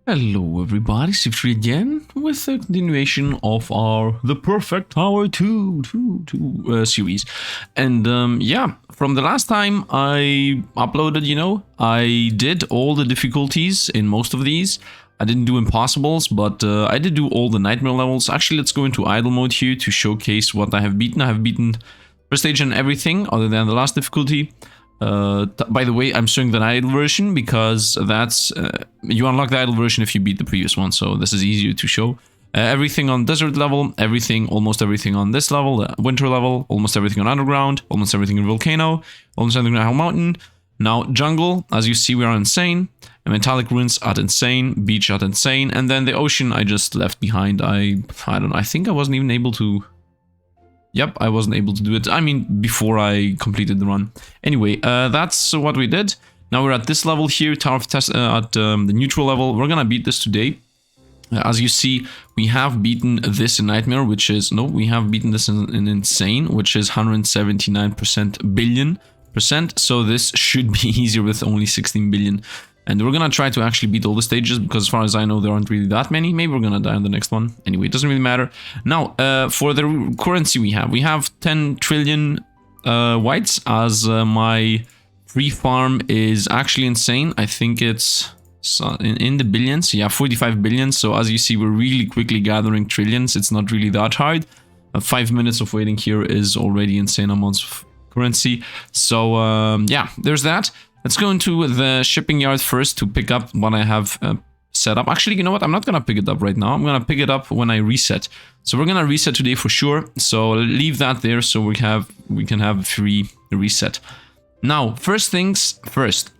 Hello everybody, Sifd again with a continuation of our The Perfect Tower 2 series. And yeah, from the last time I uploaded, I did all the difficulties in most of these. I didn't do impossibles, but I did do all the nightmare levels. Actually, let's go into idle mode here to showcase what I have beaten. I have beaten first stage and everything other than the last difficulty. By the way, I'm showing the idle version because that's you unlock the idle version if you beat the previous one, so this is easier to show. Everything on desert level, almost everything on this level, winter level, almost everything on underground, almost everything in volcano, almost everything on hell mountain. Now jungle, as you see, we are insane. Metallic ruins at insane, beach at insane, and then the ocean I just left behind. I don't know. I think I wasn't even able to. Yep, I wasn't able to do it. I mean, before I completed the run. Anyway, that's what we did. Now we're at this level here, Tower of Test at the neutral level. We're gonna beat this today. As you see, we have beaten this in Nightmare, which is... No, we have beaten this in Insane, which is 179% billion%. So this should be easier with only 16 billion. And we're gonna try to actually beat all the stages, because as far as I know, there aren't really that many. Maybe we're gonna die on the next one. Anyway, it doesn't really matter. Now, for the currency we have 10 trillion whites, as my free farm is actually insane. I think it's in the billions. Yeah, 45 billion. So as you see, we're really quickly gathering trillions. It's not really that hard. 5 minutes of waiting here is already insane amounts of currency. So yeah, there's that. Let's go into the shipping yard first to pick up what I have set up. Actually, you know what? I'm not gonna pick it up right now. I'm gonna pick it up when I reset. So we're gonna reset today for sure. So leave that there so we can have free reset. Now, first things first.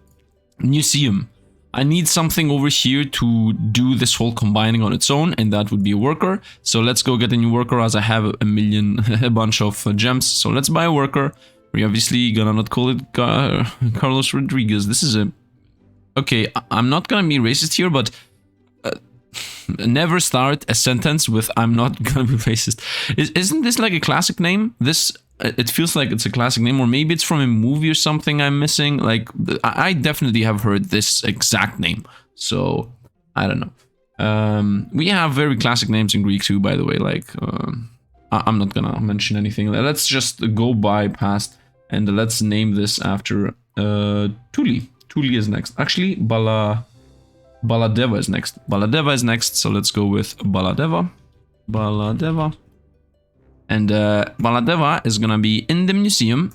Museum. I need something over here to do this whole combining on its own, and that would be a worker. So let's go get a new worker, as I have a bunch of gems. So let's buy a worker. We're obviously gonna not call it Carlos Rodriguez. This is a... Okay, I'm not gonna be racist here, but never start a sentence with "I'm not gonna be racist." Isn't this like a classic name? This... It feels like it's a classic name, or maybe it's from a movie or something I'm missing. Like, I definitely have heard this exact name. So, I don't know. We have very classic names in Greek too, by the way. Like, I'm not gonna mention anything. Let's just go by past and let's name this after Tulli. Tulli is next. Actually, Baladeva is next. Baladeva is next, so let's go with Baladeva. Baladeva. And Baladeva is gonna be in the museum,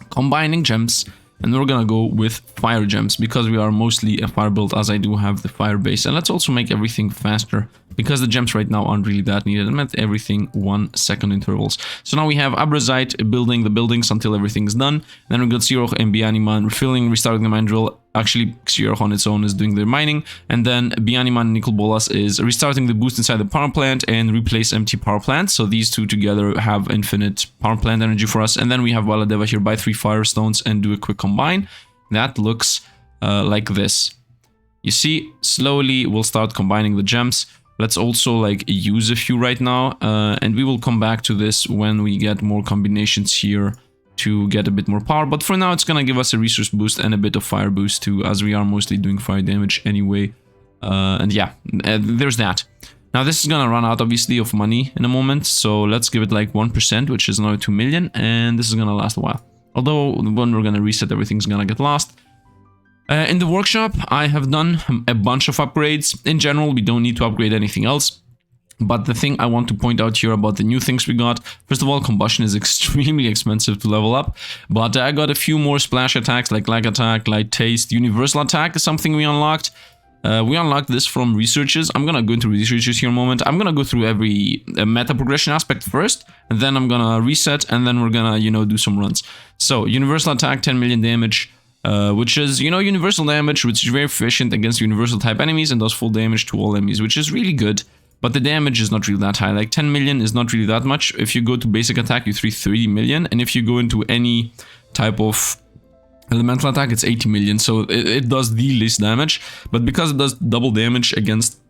combining gems, and we're gonna go with fire gems, because we are mostly a fire build, as I do have the fire base. And let's also make everything faster, because the gems right now aren't really that needed. I meant everything 1 second intervals. So now we have abrazite building the buildings until everything's done. Then we got Xieroeh and Beaniiman refilling, restarting the mine drill. Actually, Xieroeh on its own is doing their mining. And then Beaniiman and Nicol Bolas is restarting the boost inside the power plant and replace empty power plants. So these two together have infinite power plant energy for us. And then we have Baladeva here buy 3 firestones and do a quick combine. That looks like this. You see, slowly we'll start combining the gems. Let's also like use a few right now, and we will come back to this when we get more combinations here to get a bit more power. But for now, it's gonna give us a resource boost and a bit of fire boost too, as we are mostly doing fire damage anyway. And yeah, there's that. Now this is gonna run out obviously of money in a moment, so let's give it like 1%, which is another 2 million, and this is gonna last a while. Although when we're gonna reset, everything's gonna get lost. In the workshop, I have done a bunch of upgrades. In general, we don't need to upgrade anything else. But the thing I want to point out here about the new things we got, first of all, combustion is extremely expensive to level up. But I got a few more splash attacks like lag attack, light taste, universal attack is something we unlocked. We unlocked this from researches. I'm gonna go into researches here in a moment. I'm gonna go through every meta progression aspect first, and then I'm gonna reset, and then we're gonna, do some runs. So, universal attack, 10 million damage. Which is, universal damage, which is very efficient against universal type enemies and does full damage to all enemies, which is really good. But the damage is not really that high. Like 10 million is not really that much. If you go to basic attack, you 30 million. And if you go into any type of elemental attack, it's 80 million. So it does the least damage. But because it does double damage against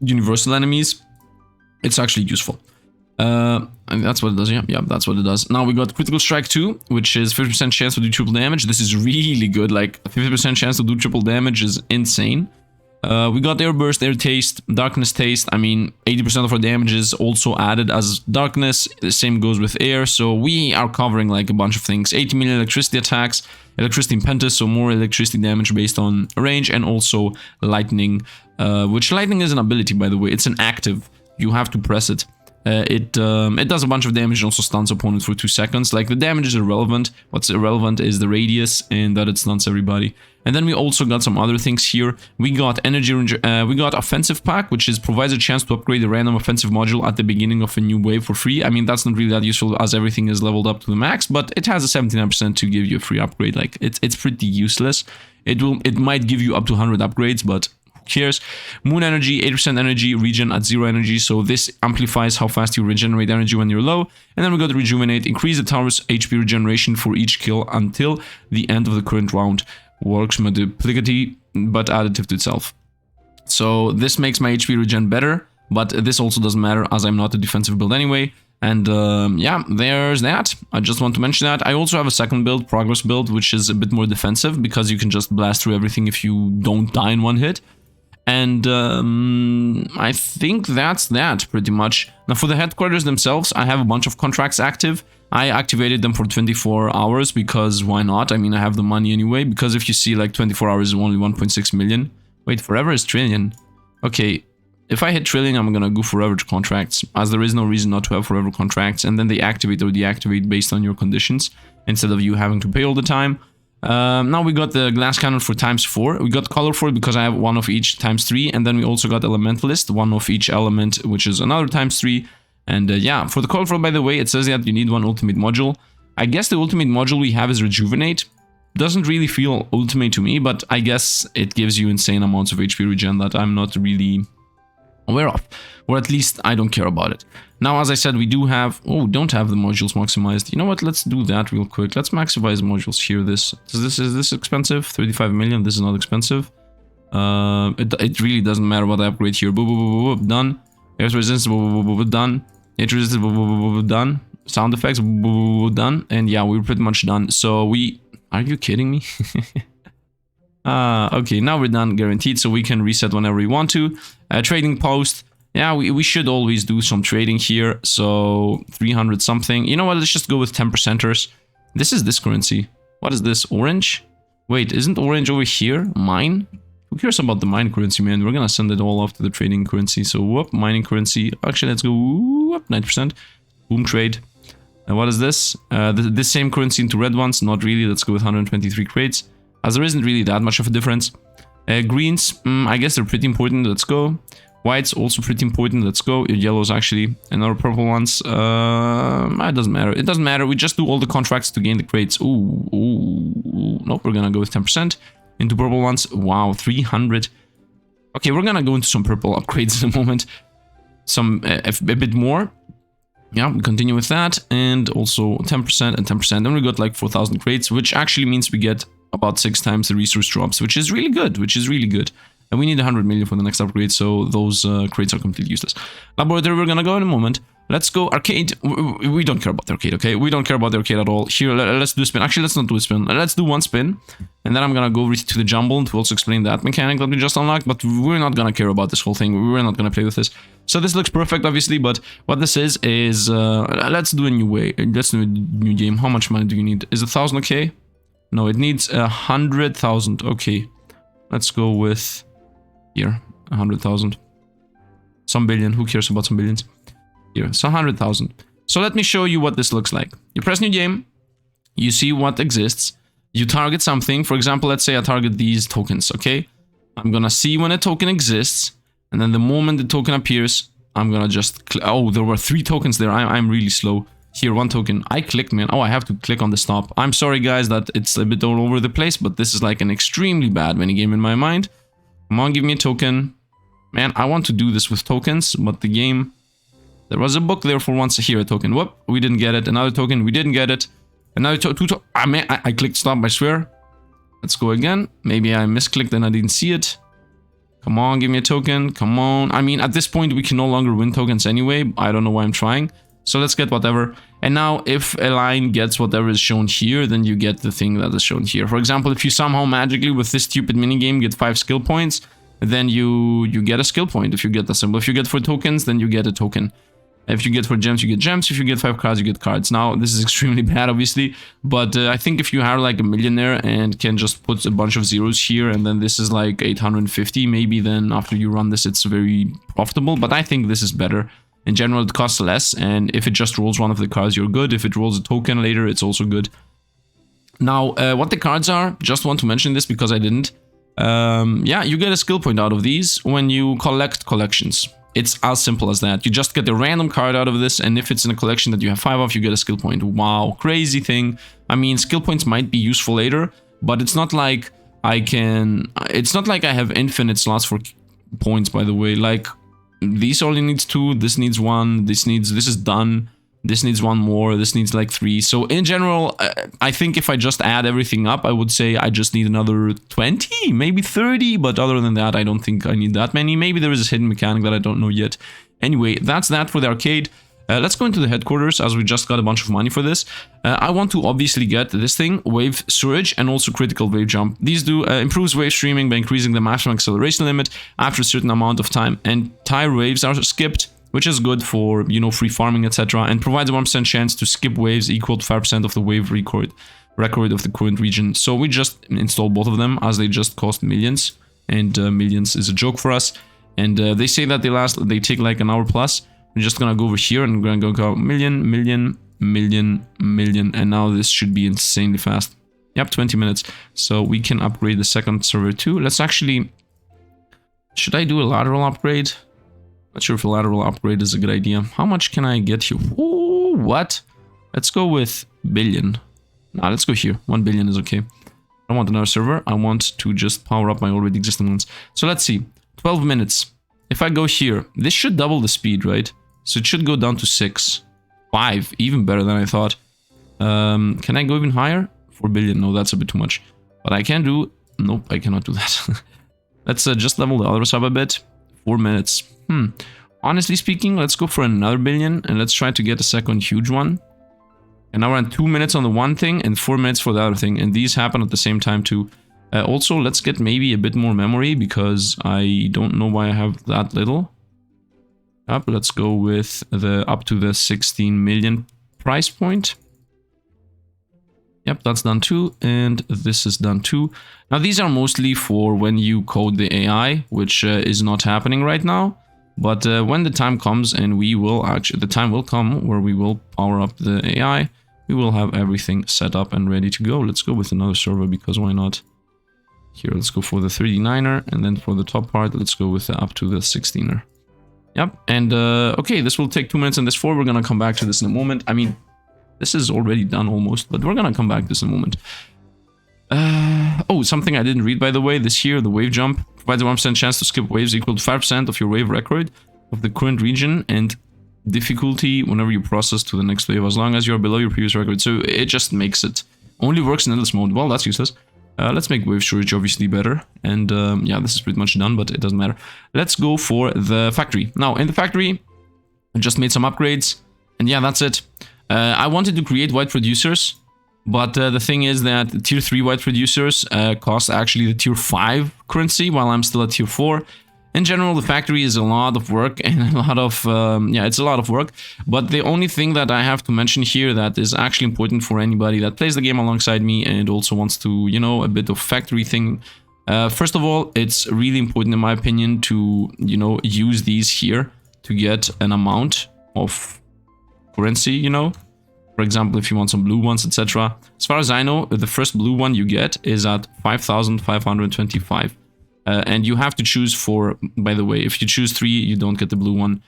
universal enemies, it's actually useful. And that's what it does, yeah, that's what it does. Now we got Critical Strike 2, which is 50% chance to do triple damage. This is really good, like 50% chance to do triple damage is insane. We got Air Burst, Air Taste, Darkness Taste. I mean, 80% of our damage is also added as Darkness. The same goes with Air, so we are covering like a bunch of things. 80 million electricity attacks, Electricity Impetus, so more electricity damage based on range, and also Lightning, which Lightning is an ability, by the way. It's an active. You have to press it. It does a bunch of damage and also stuns opponents for 2 seconds. Like, the damage is irrelevant. What's irrelevant is the radius and that it stuns everybody. And then we also got some other things here. We got we got Offensive Pack, which provides a chance to upgrade a random offensive module at the beginning of a new wave for free. I mean, that's not really that useful as everything is leveled up to the max, but it has a 79% to give you a free upgrade. Like, it's pretty useless. It might give you up to 100 upgrades, but cares. Moon Energy, 8% energy, regen at 0 energy, so this amplifies how fast you regenerate energy when you're low. And then we got Rejuvenate, increase the tower's HP regeneration for each kill until the end of the current round. Works multiplicatively, but additive to itself. So this makes my HP regen better, but this also doesn't matter as I'm not a defensive build anyway. And yeah, there's that. I just want to mention that. I also have a second build, Progress build, which is a bit more defensive because you can just blast through everything if you don't die in one hit. And I think that's that pretty much. Now for the headquarters themselves, I have a bunch of contracts active. I activated them for 24 hours because why not? I mean, I have the money anyway, because if you see like 24 hours is only 1.6 million. Wait, forever is trillion. Okay, if I hit trillion, I'm gonna go forever contracts, as there is no reason not to have forever contracts, and then they activate or deactivate based on your conditions, instead of you having to pay all the time. Now we got the glass cannon for ×4. We got colorful because I have one of each ×3, and then we also got elementalist, one of each element, which is another ×3. And yeah, for the colorful, by the way, it says that you need one ultimate module. I guess the ultimate module we have is Rejuvenate. Doesn't really feel ultimate to me, but I guess it gives you insane amounts of HP regen that I'm not really aware of, or at least I don't care about it. Now, as I said, we do have, don't have the modules maximized. You know what, let's do that real quick. Let's maximize modules here. Is this expensive? 35 million, this is not expensive. It really doesn't matter what I upgrade here. Done. Air resistance, done. It resistance, done. Sound effects, done. And yeah, we're pretty much done. So are you kidding me? Okay, now we're done, guaranteed, so we can reset whenever we want to. Trading post, yeah, we should always do some trading here, so 300 something. You know what, let's just go with 10%ers. This is this currency. What is this, orange? Wait, isn't orange over here? Mine? Who cares about the mine currency, man? We're gonna send it all off to the trading currency, so whoop, mining currency. Actually, let's go, whoop, 90%. Boom, trade. And what is this? This same currency into red ones, not really, let's go with 123 crates. As there isn't really that much of a difference. Greens, I guess they're pretty important, let's go. Whites, also pretty important, let's go. Yellows, actually. And our purple ones, it doesn't matter. It doesn't matter, we just do all the contracts to gain the crates. Nope, we're gonna go with 10%. Into purple ones, wow, 300. Okay, we're gonna go into some purple upgrades in a moment. A bit more. Yeah, we continue with that. And also 10% and 10%. Then we got like 4,000 crates, which actually means we get about 6 times the resource drops, which is really good, And we need 100 million for the next upgrade, so those crates are completely useless. Laboratory, we're gonna go in a moment. Let's go arcade. We don't care about the arcade, okay? We don't care about the arcade at all. Here, let's do a spin. Actually, let's not do a spin. Let's do one spin. And then I'm gonna go over to the jumble to also explain that mechanic that we just unlocked. But we're not gonna care about this whole thing. We're not gonna play with this. So this looks perfect, obviously. But what this is let's do a new way. Let's do a new game. How much money do you need? Is 1,000 okay? No, it needs 100,000. Okay. Let's go with here, 100,000. Some billion. Who cares about some billions? Here, so 100,000. So let me show you what this looks like. You press new game, you see what exists, you target something. For example, let's say I target these tokens, okay? I'm gonna see when a token exists, and then the moment the token appears, I'm gonna just oh, there were 3 tokens there. I'm really slow. Here, 1 token. I clicked, man. Oh, I have to click on the stop. I'm sorry, guys, that it's a bit all over the place, but this is like an extremely bad minigame in my mind. Come on, give me a token. Man, I want to do this with tokens, but the game... There was a book there for once. Here, a token. Whoop, we didn't get it. Another token, we didn't get it. Another token. I clicked stop, I swear. Let's go again. Maybe I misclicked and I didn't see it. Come on, give me a token. Come on. I mean, at this point, we can no longer win tokens anyway. I don't know why I'm trying. So let's get whatever. And now, if a line gets whatever is shown here, then you get the thing that is shown here. For example, if you somehow magically, with this stupid minigame, get 5 skill points, then you get a skill point if you get the symbol. If you get 4 tokens, then you get a token. If you get 4 gems, you get gems. If you get 5 cards, you get cards. Now, this is extremely bad, obviously, but I think if you are like a millionaire and can just put a bunch of zeros here, and then this is like 850, maybe then after you run this, it's very profitable. But I think this is better. In general, it costs less, and if it just rolls one of the cards, you're good. If it rolls a token later, it's also good. Now, what the cards are, just want to mention this because I didn't. Yeah, you get a skill point out of these when you collect collections. It's as simple as that. You just get a random card out of this, and if it's in a collection that you have 5 of, you get a skill point. Wow, crazy thing. I mean, skill points might be useful later, but it's not like I can... It's not like I have infinite slots for points, by the way. Like, this only needs 2, this needs 1, this is done. This needs 1 more, this needs like 3. So in general, I think if I just add everything up, I would say I just need another 20, maybe 30. But other than that, I don't think I need that many. Maybe there is a hidden mechanic that I don't know yet. Anyway, that's that for the arcade. Let's go into the headquarters, as we just got a bunch of money for this. I want to obviously get this thing, wave surge, and also critical wave jump. These do improves wave streaming by increasing the maximum acceleration limit after a certain amount of time. Entire waves are skipped, which is good for, you know, free farming, etc. And provides a 1% chance to skip waves equal to 5% of the wave record of the current region. So we just installed both of them, as they just cost millions. And millions is a joke for us. And they say that they take like an hour plus. We're just gonna go over here and we're gonna go million, million, million, million. And now this should be insanely fast. Yep, 20 minutes. So we can upgrade the second server too. Let's actually... Should I do a lateral upgrade? Not sure if a lateral upgrade is a good idea. How much can I get here? Ooh, what? Let's go with billion. Nah, let's go here. 1 billion is okay. I don't want another server. I want to just power up my already existing ones. So let's see. 12 minutes. If I go here, this should double the speed, right? So it should go down to 6. 5. Even better than I thought. Can I go even higher? 4 billion. No, that's a bit too much. But I can do... Nope, I cannot do that. Let's just level the others up a bit. 4 minutes. Honestly speaking, let's go for another billion and let's try to get a second huge one. And now we're on 2 minutes on the one thing and 4 minutes for the other thing. And these happen at the same time too. Also, let's get maybe a bit more memory because I don't know why I have that little. Up, let's go with the up to the 16 million price point. Yep, that's done too, and this is done too. Now, these are mostly for when you code the AI, which is not happening right now. But when the time comes, and we will actually, the time will come where we will power up the AI, we will have everything set up and ready to go. Let's go with another server, because why not? Here, let's go for the 39er, and then for the top part, let's go with the up to the 16er. Yep, and okay, this will take 2 minutes and this 4. We're gonna come back to this in a moment. I mean, this is already done almost, but we're gonna come back to this in a moment. Oh, something I didn't read, by the way. This here, the wave jump provides a 1% chance to skip waves equal to 5% of your wave record of the current region and difficulty whenever you process to the next wave, as long as you're below your previous record. So it just makes it only works in endless mode. Well, that's useless. Let's make wave storage obviously better. And yeah, this is pretty much done, but it doesn't matter. Let's go for the factory. Now, in the factory, I just made some upgrades. And yeah, that's it. I wanted to create white producers. But the thing is that tier 3 white producers cost actually the tier 5 currency, while I'm still at tier 4. In general, the factory is a lot of work and a lot of, yeah, it's a lot of work. But the only thing that I have to mention here that is actually important for anybody that plays the game alongside me and also wants to, you know, a bit of factory thing. First of all, it's really important in my opinion to, you know, use these here to get an amount of currency, you know. For example, if you want some blue ones, etc. As far as I know, the first blue one you get is at 5,525. And you have to choose for, by the way, if you choose 3, you don't get the blue one.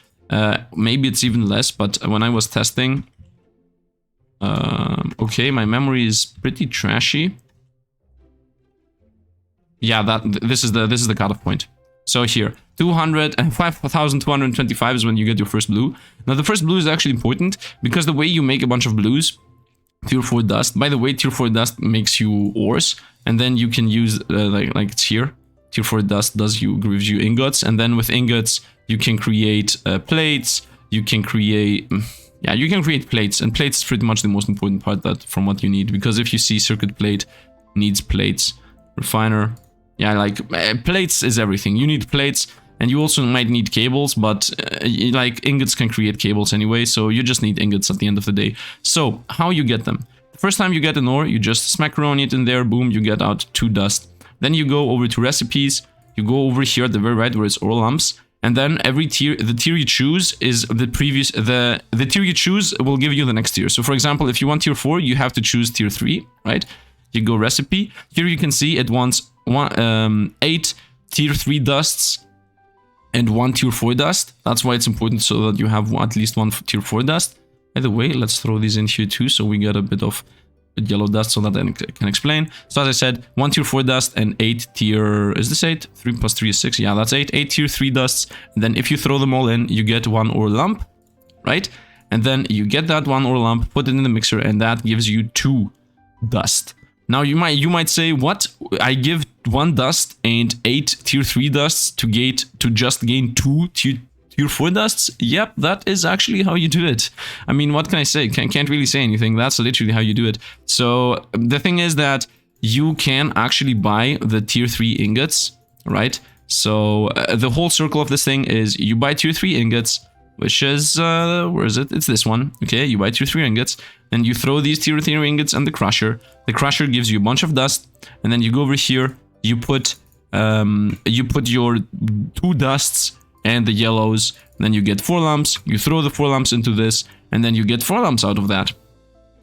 Maybe it's even less, but when I was testing... okay, my memory is pretty trashy. Yeah, this is the cutoff point. So here, 5,225 is when you get your first blue. Now, the first blue is actually important because the way you make a bunch of blues, tier 4 dust. By the way, tier 4 dust makes you ores, and then you can use like it's here. Tier 4 dust gives you ingots, and then with ingots you can create plates. You can create, yeah, you can create plates, and plates is pretty much the most important part from what you need, because if you see circuit plate needs plates, refiner. Yeah, like plates is everything. You need plates, and you also might need cables, but like ingots can create cables anyway, so you just need ingots at the end of the day. So how you get them? The first time you get an ore, you just smacaroni it in there, boom, you get out 2 dust. Then you go over to recipes, you go over here at the very right where it's ore lumps, and then every tier, the tier you choose is the previous, the tier you choose will give you the next tier. So for example, if you want tier 4, you have to choose tier 3, right? You go recipe, here you can see it wants 8 tier 3 dusts and 1 tier 4 dust. That's why it's important, so that you have at least 1 tier 4 dust. By the way, let's throw these in here too, so we get a bit of yellow dust, so that I can explain. So as I said, 1 tier 4 dust and 8 tier... Is this 8? 3 plus 3 is 6. Yeah, that's 8. 8 tier 3 dusts. And then if you throw them all in, you get 1 ore lump, right? And then you get that 1 ore lump, put it in the mixer, and that gives you 2 dust. Now you might say, what? I give 1 dust and 8 tier 3 dusts to just gain 2 tier 4 dusts? Yep, that is actually how you do it. I mean, what can I say? Can't really say anything. That's literally how you do it. So the thing is that you can actually buy the tier 3 ingots, right? So the whole circle of this thing is you buy tier 3 ingots, which is, where is it? It's this one. Okay, you buy tier 3 ingots, and you throw these tier 3 ingots in the crusher. The crusher gives you a bunch of dust, and then you go over here, you put your 2 dusts and the yellows, and then you get 4 lumps, you throw the 4 lumps into this, and then you get 4 lumps out of that.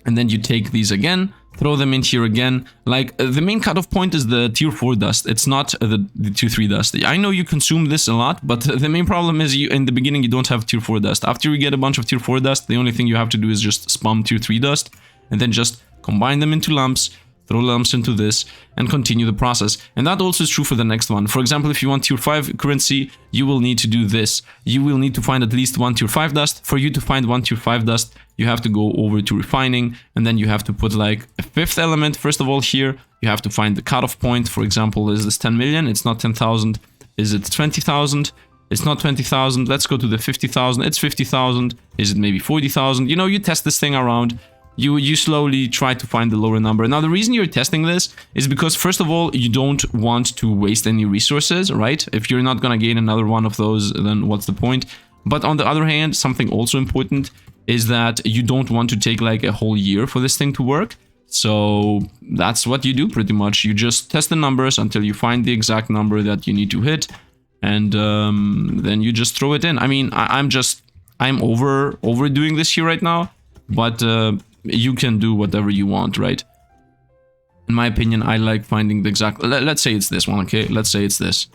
And then you take these again, throw them in here again. Like, the main cutoff point is the tier 4 dust. It's not the tier 3 dust. I know you consume this a lot, but the main problem is in the beginning you don't have tier 4 dust. After you get a bunch of tier 4 dust, the only thing you have to do is just spam tier 3 dust, and then just combine them into lumps, throw lumps into this, and continue the process. And that also is true for the next one. For example, if you want tier 5 currency, you will need to do this. You will need to find at least 1 tier 5 dust. For you to find 1 tier 5 dust, you have to go over to refining, and then you have to put like a 5th element. First of all, here, you have to find the cutoff point. For example, is this 10 million? It's not 10,000. Is it 20,000? It's not 20,000. Let's go to the 50,000. It's 50,000. Is it maybe 40,000? You know, you test this thing around. You slowly try to find the lower number. Now, the reason you're testing this is because, first of all, you don't want to waste any resources, right? If you're not going to gain another one of those, then what's the point? But on the other hand, something also important is that you don't want to take like a whole year for this thing to work. So that's what you do pretty much. You just test the numbers until you find the exact number that you need to hit, and then you just throw it in. I mean, I'm overdoing this here right now, but you can do whatever you want, right? In my opinion, I like finding the exact... Let's say it's this one, okay? Let's say it's this.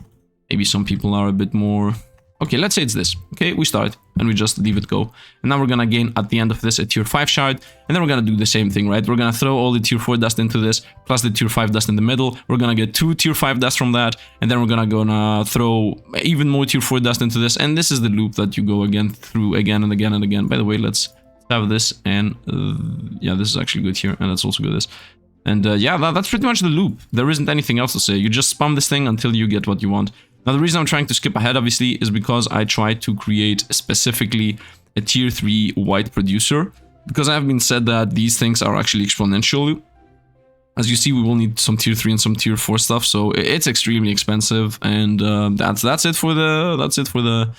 Maybe some people are a bit more... Okay, let's say it's this. Okay, we start, and we just leave it go. And now we're gonna gain, at the end of this, a tier 5 shard. And then we're gonna do the same thing, right? We're gonna throw all the tier 4 dust into this, plus the tier 5 dust in the middle. We're gonna get 2 tier 5 dust from that. And then we're gonna throw even more tier 4 dust into this. And this is the loop that you go through again and again and again. By the way, let's have this, and yeah, this is actually good here, and let's also go this. And yeah, that's pretty much the loop. There isn't anything else to say. You just spam this thing until you get what you want. Now, the reason I'm trying to skip ahead, obviously, is because I tried to create specifically a tier 3 white producer, because I have been said that these things are actually exponential. As you see, we will need some tier 3 and some tier 4 stuff, so it's extremely expensive. And that's it for the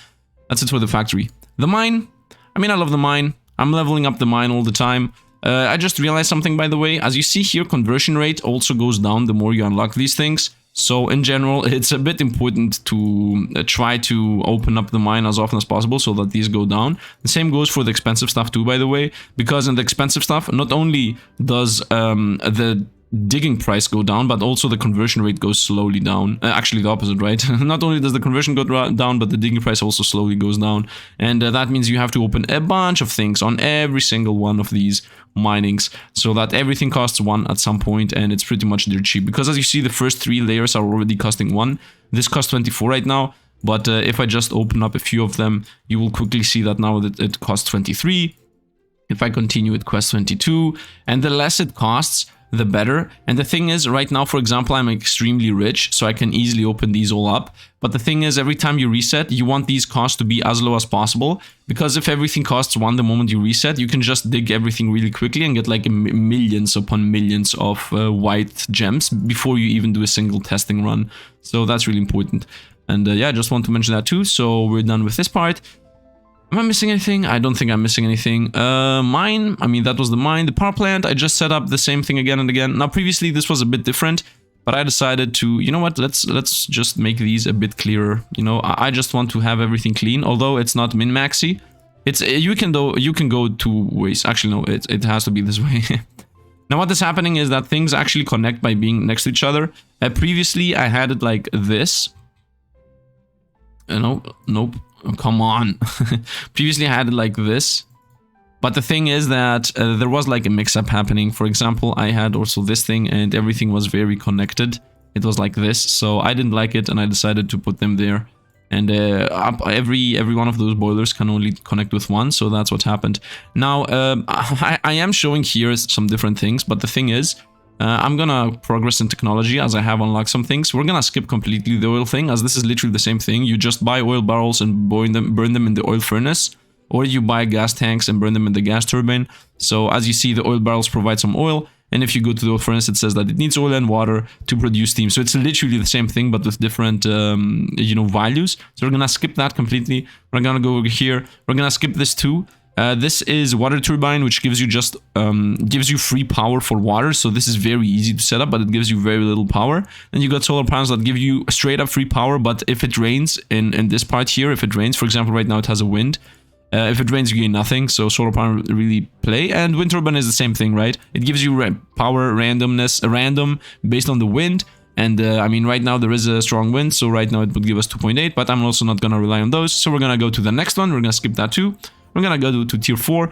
factory. The mine, I mean, I love the mine. I'm leveling up the mine all the time. I just realized something, by the way. As you see here, conversion rate also goes down the more you unlock these things. So in general, it's a bit important to try to open up the mine as often as possible so that these go down. The same goes for the expensive stuff too, by the way, because in the expensive stuff, not only does the digging price go down, but also the conversion rate goes slowly down. Actually, the opposite, right? Not only does the conversion go down, but the digging price also slowly goes down. And that means you have to open a bunch of things on every single one of these minings, so that everything costs 1 at some point, and it's pretty much dirt cheap. Because as you see, the first 3 layers are already costing 1. This costs 24 right now, but if I just open up a few of them, you will quickly see that now that it costs 23. If I continue, it costs 22, and the less it costs, the better. And the thing is, right now, for example, I'm extremely rich, so I can easily open these all up. But the thing is, every time you reset, you want these costs to be as low as possible, because if everything costs 1 the moment you reset, you can just dig everything really quickly and get like millions upon millions of white gems before you even do a single testing run. So that's really important. And yeah, I just want to mention that too. So we're done with this part. Am I missing anything? I don't think I'm missing anything. Mine, I mean, that was the mine. The power plant, I just set up the same thing again and again. Now, previously, this was a bit different, but I decided to, you know what, let's just make these a bit clearer. You know, I just want to have everything clean, although it's not min-maxy. You can go 2 ways. Actually, no, it has to be this way. Now, what is happening is that things actually connect by being next to each other. Previously, I had it like this. Nope. Oh, come on. Previously, I had it like this. But the thing is that there was like a mix-up happening. For example, I had also this thing and everything was very connected. It was like this. So I didn't like it and I decided to put them there. And every one of those boilers can only connect with one. So that's what happened. Now, I am showing here some different things. But the thing is, I'm gonna progress in technology as I have unlocked some things. We're gonna skip completely the oil thing, as this is literally the same thing. You just buy oil barrels and burn them in the oil furnace, or you buy gas tanks and burn them in the gas turbine. So as you see, the oil barrels provide some oil, and if you go to the oil furnace, it says that it needs oil and water to produce steam. So it's literally the same thing, but with different you know, values. So we're gonna skip that completely. We're gonna go over here. We're gonna skip this too. This is water turbine, which gives you just gives you free power for water. So this is very easy to set up, but it gives you very little power. Then you got solar panels that give you straight up free power, but if it rains in this part here, if it rains, for example, right now it has a wind. If it rains, you gain nothing. So solar panel really play. And wind turbine is the same thing, right? It gives you power randomness, random based on the wind. And I mean, right now there is a strong wind, so right now it would give us 2.8, but I'm also not gonna rely on those. So we're gonna go to the next one. We're gonna skip that too. We're gonna go to tier 4.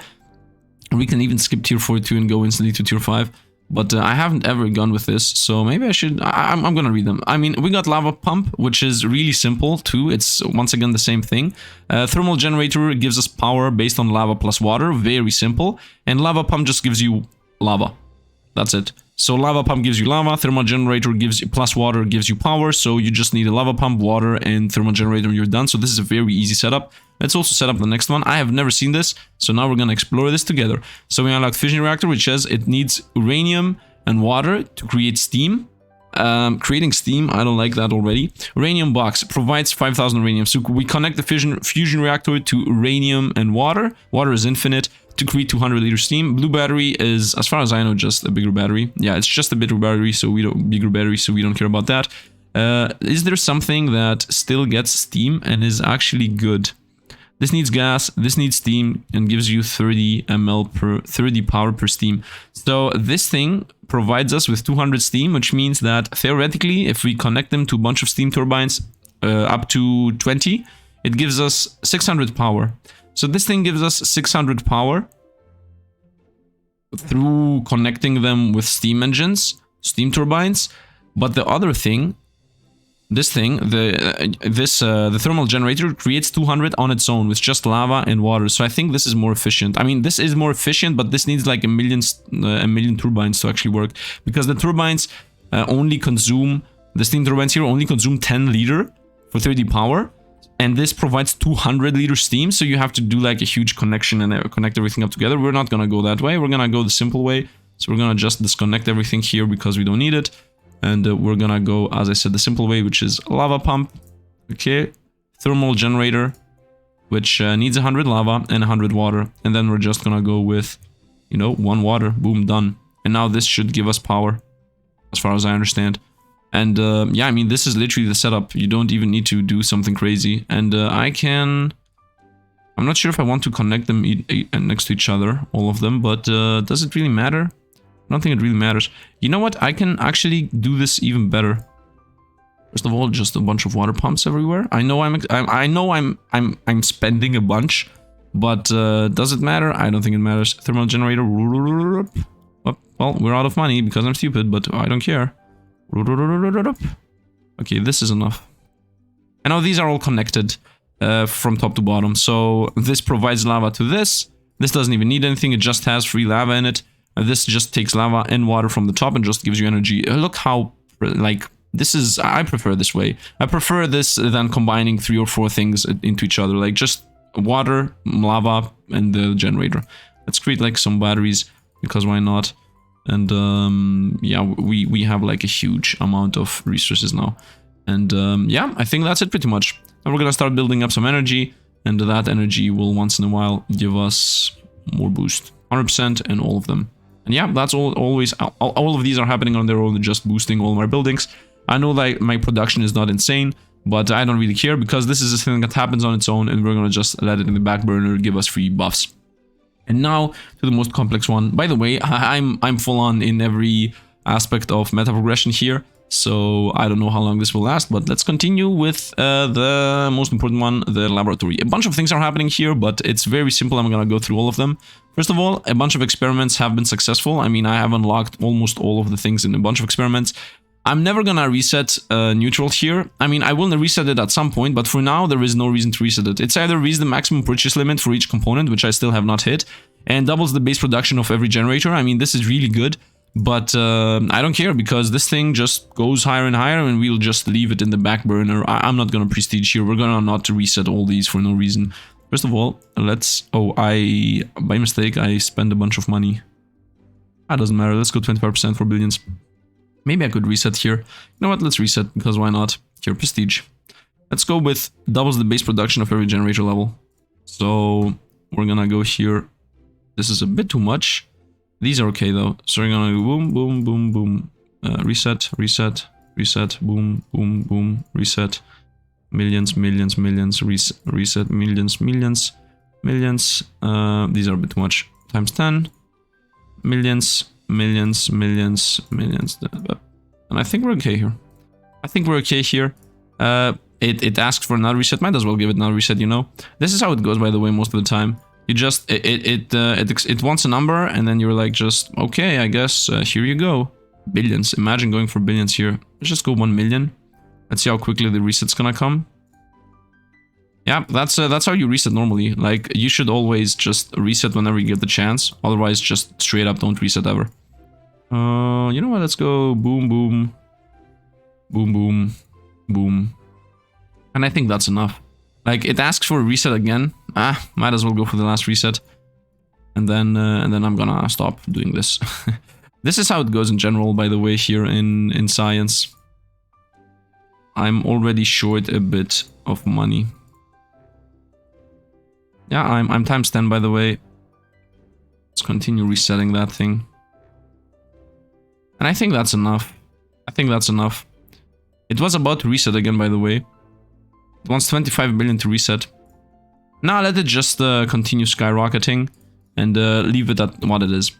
We can even skip tier 4 too and go instantly to tier 5. But I haven't ever gone with this, so maybe I should. I'm gonna read them. I mean, we got lava pump, which is really simple too. It's once again the same thing. Thermal generator gives us power based on lava plus water. Very simple. And lava pump just gives you lava. That's it. So lava pump gives you lava, thermal generator gives you plus water gives you power. So you just need a lava pump, water, and thermal generator and you're done. So this is a very easy setup. Let's also set up the next one. I have never seen this, so now we're gonna explore this together. So we unlocked Fission Reactor, which says it needs uranium and water to create steam. Creating steam, I don't like that already. Uranium box provides 5,000 uranium. So we connect the fusion reactor to uranium and water. Water is infinite to create 200 liter steam. Blue battery is, as far as I know, just a bigger battery. Yeah, it's just a bigger battery, so we don't care about that. Is there something that still gets steam and is actually good? This needs gas, this needs steam, and gives you 30 ml per 30 power per steam. So this thing provides us with 200 steam, which means that theoretically, if we connect them to a bunch of steam turbines up to 20, it gives us 600 power. So this thing gives us 600 power through connecting them with steam engines, steam turbines. But the other thing, the thermal generator creates 200 on its own with just lava and water. So I think this is more efficient. I mean, this is more efficient, but this needs like a million turbines to actually work, because the turbines only consume, the steam turbines here only consume 10 liter for 30 power. And this provides 200 liter steam, so you have to do like a huge connection and connect everything up together. We're not gonna go that way. We're gonna go the simple way. So we're gonna just disconnect everything here because we don't need it. And we're gonna go, as I said, the simple way, which is lava pump. Okay, thermal generator, which needs 100 lava and 100 water. And then we're just gonna go with, you know, 1 water. Boom, done. And now this should give us power, as far as I understand. And yeah, I mean, this is literally the setup. You don't even need to do something crazy. And I'm not sure if I want to connect them next to each other, all of them, but does it really matter? I don't think it really matters. You know what? I can actually do this even better. First of all, just a bunch of water pumps everywhere. I know I'm spending a bunch, but does it matter? I don't think it matters. Thermal generator. Well, we're out of money because I'm stupid, but I don't care. Okay, this is enough. I know these are all connected from top to bottom. So this provides lava to this. This doesn't even need anything. It just has free lava in it. This just takes lava and water from the top and just gives you energy. Look how, like, this is, I prefer this way. I prefer this than combining 3 or 4 things into each other, like just water, lava, and the generator. Let's create like some batteries, because why not? And yeah, we have like a huge amount of resources now. And yeah, I think that's it pretty much. And we're gonna start building up some energy, and that energy will once in a while give us more boost. 100% and all of them. And yeah, that's always, all of these are happening on their own, just boosting all my buildings. I know that my production is not insane, but I don't really care, because this is a thing that happens on its own, and we're gonna just let it in the back burner, give us free buffs. And now to the most complex one. By the way, I'm full on in every aspect of meta progression here, so I don't know how long this will last, but let's continue with the most important one, the laboratory. A bunch of things are happening here, but it's very simple. I'm gonna go through all of them. First of all, a bunch of experiments have been successful. I mean, I have unlocked almost all of the things in a bunch of experiments. I'm never gonna reset neutral here. I mean, I will reset it at some point, but for now, there is no reason to reset it. It's either reach the maximum purchase limit for each component, which I still have not hit, and doubles the base production of every generator. I mean, this is really good, but I don't care, because this thing just goes higher and higher, and we'll just leave it in the back burner. I'm not gonna prestige here. We're gonna not reset all these for no reason. First of all, let's... Oh, by mistake, I spent a bunch of money. That doesn't matter. Let's go 25% for billions. Maybe I could reset here. You know what? Let's reset, because why not? Here, prestige. Let's go with doubles the base production of every generator level. So we're gonna go here. This is a bit too much. These are okay though. So we're gonna go boom, boom, boom, boom. Reset, reset, reset, boom, boom, boom, reset. Millions, millions, millions, reset, millions, millions, millions. These are a bit too much. Times 10. Millions. Millions, millions, millions, and I think we're okay here. I think we're okay here. It asks for another reset. Might as well give it another reset, you know. This is how it goes, by the way, most of the time. You just it wants a number, and then you're like, just okay, I guess here you go. Billions. Imagine going for billions here. Let's just go 1 million. Let's see how quickly the reset's gonna come. Yeah, that's how you reset normally. Like, you should always just reset whenever you get the chance. Otherwise, just straight up don't reset ever. You know what? Let's go boom, boom, boom, boom, boom. And I think that's enough. Like, it asks for a reset again. Might as well go for the last reset. And then I'm gonna stop doing this. This is how it goes in general, by the way, here in science. I'm already short a bit of money. Yeah, I'm times 10, by the way. Let's continue resetting that thing. And I think that's enough. I think that's enough. It was about to reset again, by the way. It wants 25 billion to reset. Now let it just continue skyrocketing and leave it at what it is.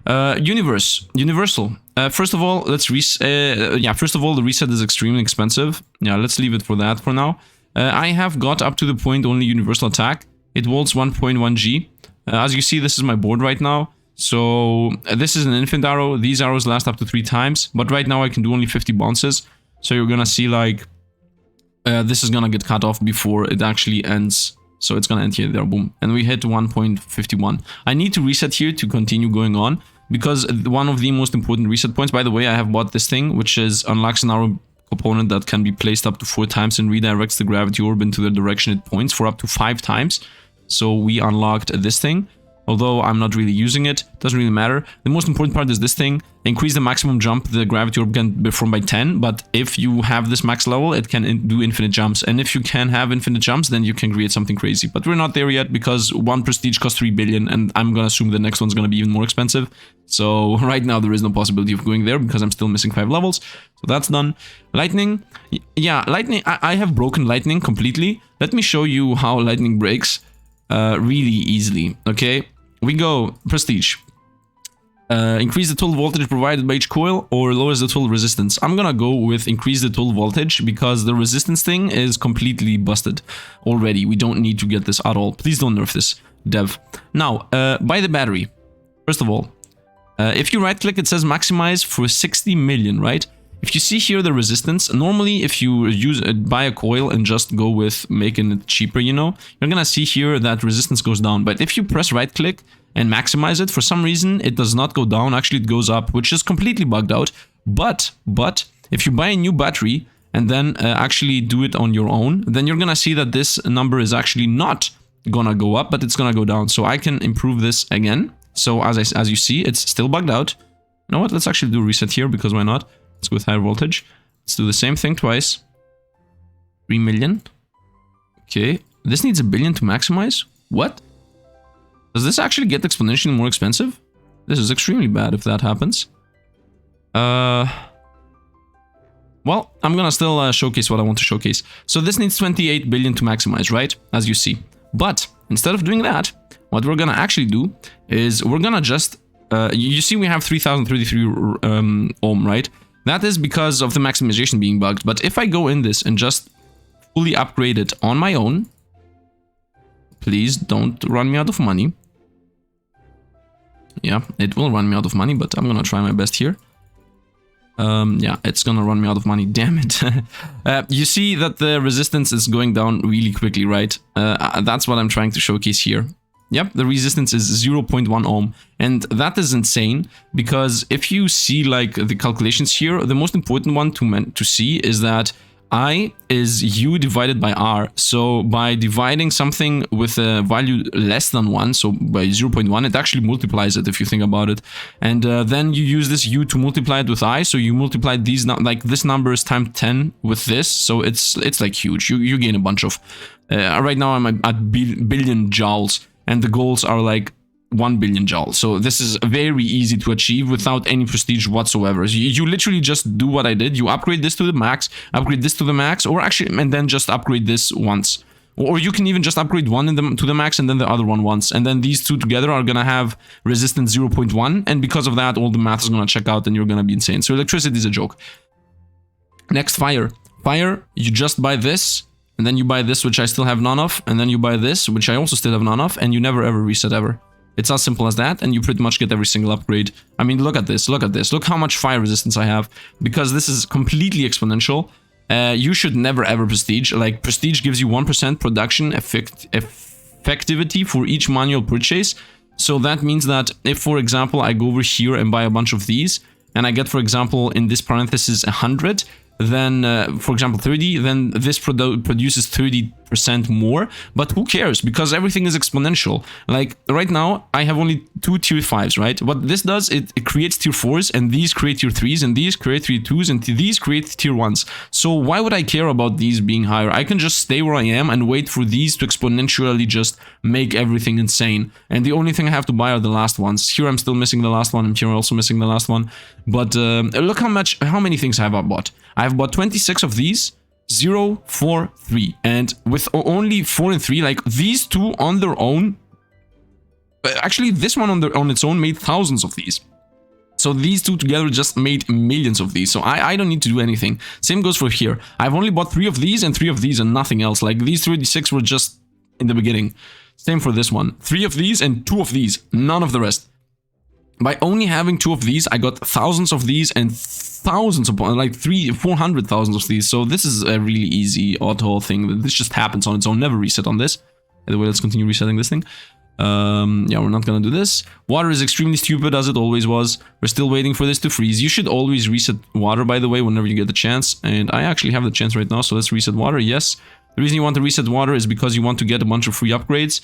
Universal. First of all, let's first of all, the reset is extremely expensive. Yeah, let's leave it for that for now. I have got up to the point only universal attack. It holds 1.1 G. As you see, this is my board right now. So this is an infinite arrow. These arrows last up to 3 times, but right now I can do only 50 bounces. So you're gonna see like this is gonna get cut off before it actually ends. So it's gonna end here, there, boom, and we hit 1.51. I need to reset here to continue going on, because one of the most important reset points. By the way, I have bought this thing, which is unlocks an arrow component that can be placed up to 4 times and redirects the gravity orb into the direction it points for up to 5 times. So we unlocked this thing. Although I'm not really using it, doesn't really matter. The most important part is this thing. Increase the maximum jump the gravity orb can perform by 10, but if you have this max level, it can do infinite jumps. And if you can have infinite jumps, then you can create something crazy. But we're not there yet, because one prestige costs 3 billion, and I'm gonna assume the next one's gonna be even more expensive. So right now there is no possibility of going there, because I'm still missing 5 levels. So that's done. Lightning. Yeah, lightning. I have broken lightning completely. Let me show you how lightning breaks really easily, okay? We go prestige. Increase the total voltage provided by each coil, or lowers the total resistance. I'm gonna go with increase the total voltage, because the resistance thing is completely busted already. We don't need to get this at all. Please don't nerf this, dev. Now, buy the battery. First of all, if you right click, it says maximize for 60 million, right? If you see here the resistance, normally if you buy a coil and just go with making it cheaper, you know, you're gonna see here that resistance goes down. But if you press right click and maximize it, for some reason it does not go down. Actually, it goes up, which is completely bugged out. But if you buy a new battery and then actually do it on your own, then you're gonna see that this number is actually not gonna go up, but it's gonna go down. So I can improve this again. So as you see, it's still bugged out. You know what? Let's actually do a reset here, because why not? Let's go with higher voltage. Let's do the same thing twice. 3 million. Okay. This needs 1 billion to maximize? What? Does this actually get exponentially more expensive? This is extremely bad if that happens. Well, I'm gonna still showcase what I want to showcase. So this needs 28 billion to maximize, right? As you see. But instead of doing that, what we're gonna actually do is we're gonna just... you see we have 3033 ohm, right? That is because of the maximization being bugged. But if I go in this and just fully upgrade it on my own... Please don't run me out of money. Yeah, it will run me out of money, but I'm gonna try my best here. Yeah, it's gonna run me out of money, damn it. You see that the resistance is going down really quickly, right? That's what I'm trying to showcase here. Yep, the resistance is 0.1 ohm, and that is insane, because if you see like the calculations here, the most important one to see is that I is U divided by R. So by dividing something with a value less than 1, so by 0.1, it actually multiplies it if you think about it. And then you use this U to multiply it with I, so you multiply these, like this number is times 10 with this, so it's like huge. You gain a bunch of... right now I'm at billion joules, and the goals are like 1 billion joules. So this is very easy to achieve without any prestige whatsoever. So you literally just do what I did. You upgrade this to the max, upgrade this to the max, or actually, and then just upgrade this once. Or you can even just upgrade one to the max and then the other one once. And then these two together are gonna have resistance 0.1. And because of that, all the math is gonna check out and you're gonna be insane. So electricity is a joke. Next, fire. Fire, you just buy this, and then you buy this, which I still have none of, and then you buy this, which I also still have none of, and you never ever reset ever. It's as simple as that, and you pretty much get every single upgrade. I mean, look at this, look at this. Look how much fire resistance I have, because this is completely exponential. You should never ever prestige. Like, prestige gives you 1% production effectivity for each manual purchase. So that means that if, for example, I go over here and buy a bunch of these, and I get, for example, in this parenthesis 100, then, for example, 30, then this produces 30% more. But who cares? Because everything is exponential. Like, right now, I have only 2 tier 5s, right? What this does, it creates tier 4s, and these create tier 3s, and these create tier 2s, and these create tier 1s. So why would I care about these being higher? I can just stay where I am and wait for these to exponentially just make everything insane. And the only thing I have to buy are the last ones. Here I'm still missing the last one, and here I'm also missing the last one. But look how many things have I bought. I've bought 26 of these, 0, 4, 3. And with only 4 and 3, like these two on their own, actually this one on its own made thousands of these. So these two together just made millions of these. So I don't need to do anything. Same goes for here. I've only bought 3 of these and 3 of these and nothing else. Like these 36 were just in the beginning. Same for this one. 3 of these and 2 of these. None of the rest. By only having 2 of these, I got thousands of these and thousands of, like 400,000 of these. So this is a really easy auto thing. This just happens on its own. Never reset on this. By the way, let's continue resetting this thing. Yeah, we're not gonna do this. Water is extremely stupid, as it always was. We're still waiting for this to freeze. You should always reset water, by the way, whenever you get the chance. And I actually have the chance right now, so let's reset water. Yes. The reason you want to reset water is because you want to get a bunch of free upgrades.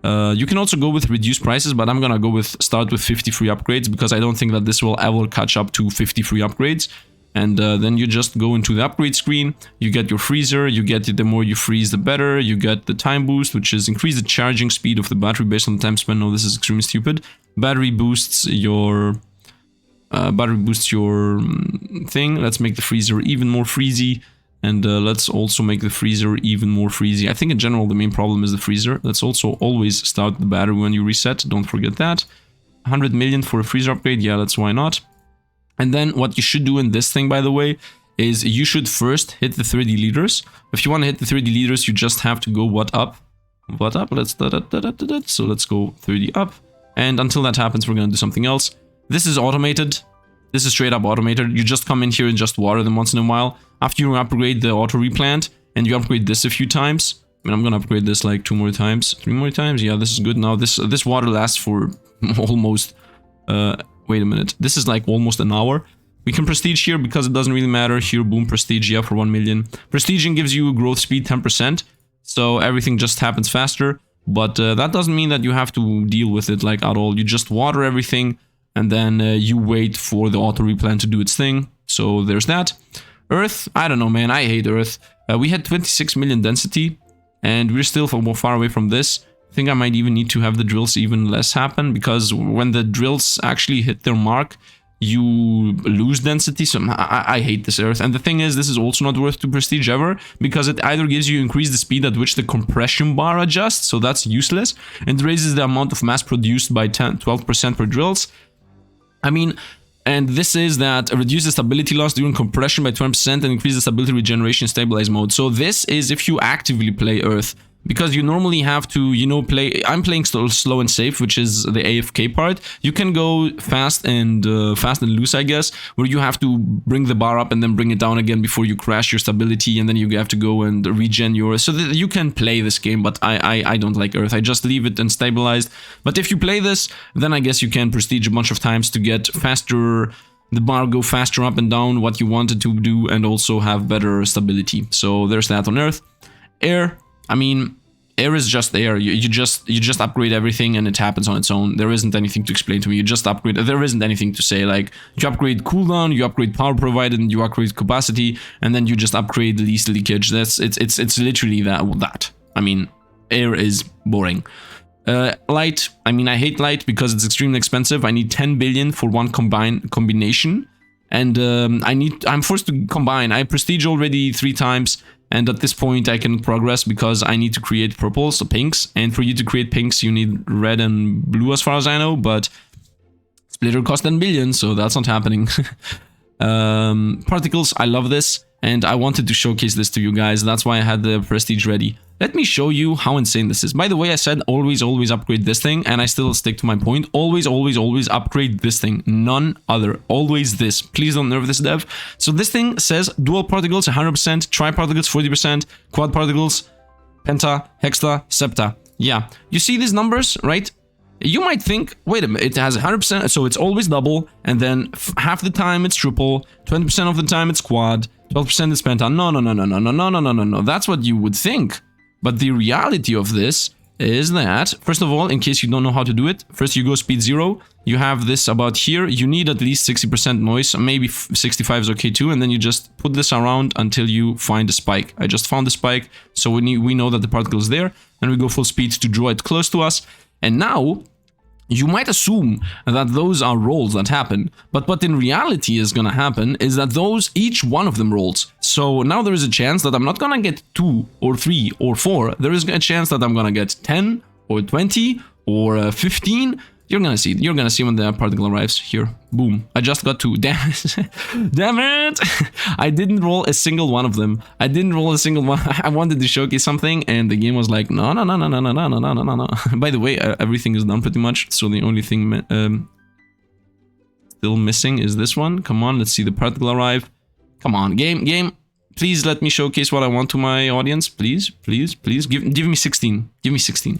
You can also go with reduced prices, but I'm gonna go with start with 50 free upgrades, because I don't think that this will ever catch up to 50 free upgrades. And then you just go into the upgrade screen, you get your freezer, you get it, the more you freeze the better, you get the time boost, which is increase the charging speed of the battery based on the time spent. No, this is extremely stupid. Battery boosts your thing. Let's make the freezer even more freezy. And let's also make the freezer even more freezy. I think in general the main problem is the freezer. Let's also always start the battery when you reset. Don't forget that. 100 million for a freezer upgrade. Yeah, that's why not. And then what you should do in this thing, by the way, is you should first hit the 30 liters. If you want to hit the 30 liters, you just have to go what up? What up? So let's go 30 up. And until that happens, we're going to do something else. This is automated. This is straight up automated. You just come in here and just water them once in a while. After you upgrade the auto replant and you upgrade this a few times, mean, I'm gonna upgrade this like 2 more times, 3 more times. Yeah, this is good. Now this water lasts for almost, wait a minute. This is like almost an hour. We can prestige here because it doesn't really matter. Here, boom, prestige, yeah, for 1 million. Prestiging gives you growth speed 10%, so everything just happens faster. But that doesn't mean that you have to deal with it like at all. You just water everything, and then you wait for the auto replant to do its thing. So there's that. Earth, I don't know, man. I hate Earth. We had 26 million density, and we're still far away from this. I think I might even need to have the drills even less happen, because when the drills actually hit their mark, you lose density. So I hate this Earth. And the thing is, this is also not worth to prestige ever, because it either gives you increase the speed at which the compression bar adjusts, so that's useless, and raises the amount of mass produced by 12% per drills. I mean, and this is that reduce the stability loss during compression by 20% and increase the stability regeneration in stabilized mode. So this is if you actively play Earth, because you normally have to, you know, play. I'm playing slow and safe, which is the AFK part. You can go fast and loose, I guess, where you have to bring the bar up and then bring it down again before you crash your stability, and then you have to go and regen your. So that you can play this game, but I don't like Earth. I just leave it unstabilized. But if you play this, then I guess you can prestige a bunch of times to get faster. The bar go faster up and down, what you wanted to do, and also have better stability. So there's that on Earth. Air. I mean, air is just air. You just upgrade everything and it happens on its own. There isn't anything to explain to me. You just upgrade. There isn't anything to say. Like, you upgrade cooldown, you upgrade power provided, and you upgrade capacity, and then you just upgrade least leakage. It's literally that. I mean, air is boring. Light. I mean, I hate light because it's extremely expensive. I need 10 billion for one combination, and I'm forced to combine. I prestige already 3 times. And at this point, I can progress because I need to create purples, so pinks. And for you to create pinks, you need red and blue as far as I know. But splitter costs 10 billion, so that's not happening. Particles, I love this. And I wanted to showcase this to you guys. That's why I had the prestige ready. Let me show you how insane this is. By the way, I said always upgrade this thing. And I still stick to my point. Always upgrade this thing. None other. Always this. Please don't nerf this dev. So this thing says dual particles 100%, tri-particles 40%, quad particles, penta, hexa, septa. Yeah. You see these numbers, right? You might think, wait a minute, it has 100%, so it's always double, and then half the time it's triple, 20% of the time it's quad, 12% is penta. No. That's what you would think. But the reality of this is that, first of all, in case you don't know how to do it, first you go speed 0, you have this about here, you need at least 60% noise, maybe 65 is okay too, and then you just put this around until you find a spike. I just found the spike, so we know that the particle is there, and we go full speed to draw it close to us, and now you might assume that those are rolls that happen, but what in reality is gonna happen is that each one of them rolls. So now there is a chance that I'm not gonna get 2 or 3 or 4. There is a chance that I'm gonna get 10 or 20 or 15. You're gonna see when the particle arrives. Here, boom, I just got 2. Damn it. Damn it. I didn't roll a single one of them. I wanted to showcase something, and the game was like, no. By the way, everything is done pretty much, so the only thing still missing is this one. Come on, let's see the particle arrive. Come on, game, please let me showcase what I want to my audience. Please, give me 16. Give me 16.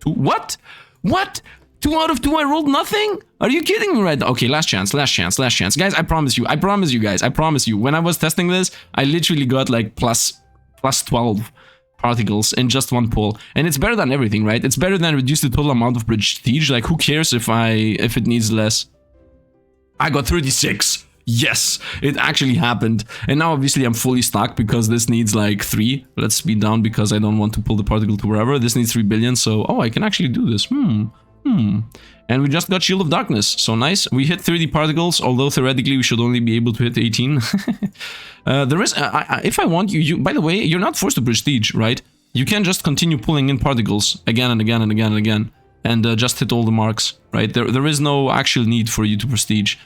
2, what? What? 2 out of 2, I rolled nothing? Are you kidding me right now? Okay, last chance. Guys, I promise you, when I was testing this, I literally got like plus 12 particles in just one pull. And it's better than everything, right? It's better than reduce the total amount of prestige. Like, who cares if it needs less? I got 36. Yes, it actually happened. And now obviously I'm fully stuck because this needs like 3. Let's speed down because I don't want to pull the particle to wherever. This needs 3 billion, so I can actually do this. And we just got Shield of Darkness, so nice. We hit 30 particles, although theoretically we should only be able to hit 18. There is, if I want you, by the way, you're not forced to prestige, right? You can just continue pulling in particles again and again and again and again, and just hit all the marks, right? There is no actual need for you to prestige.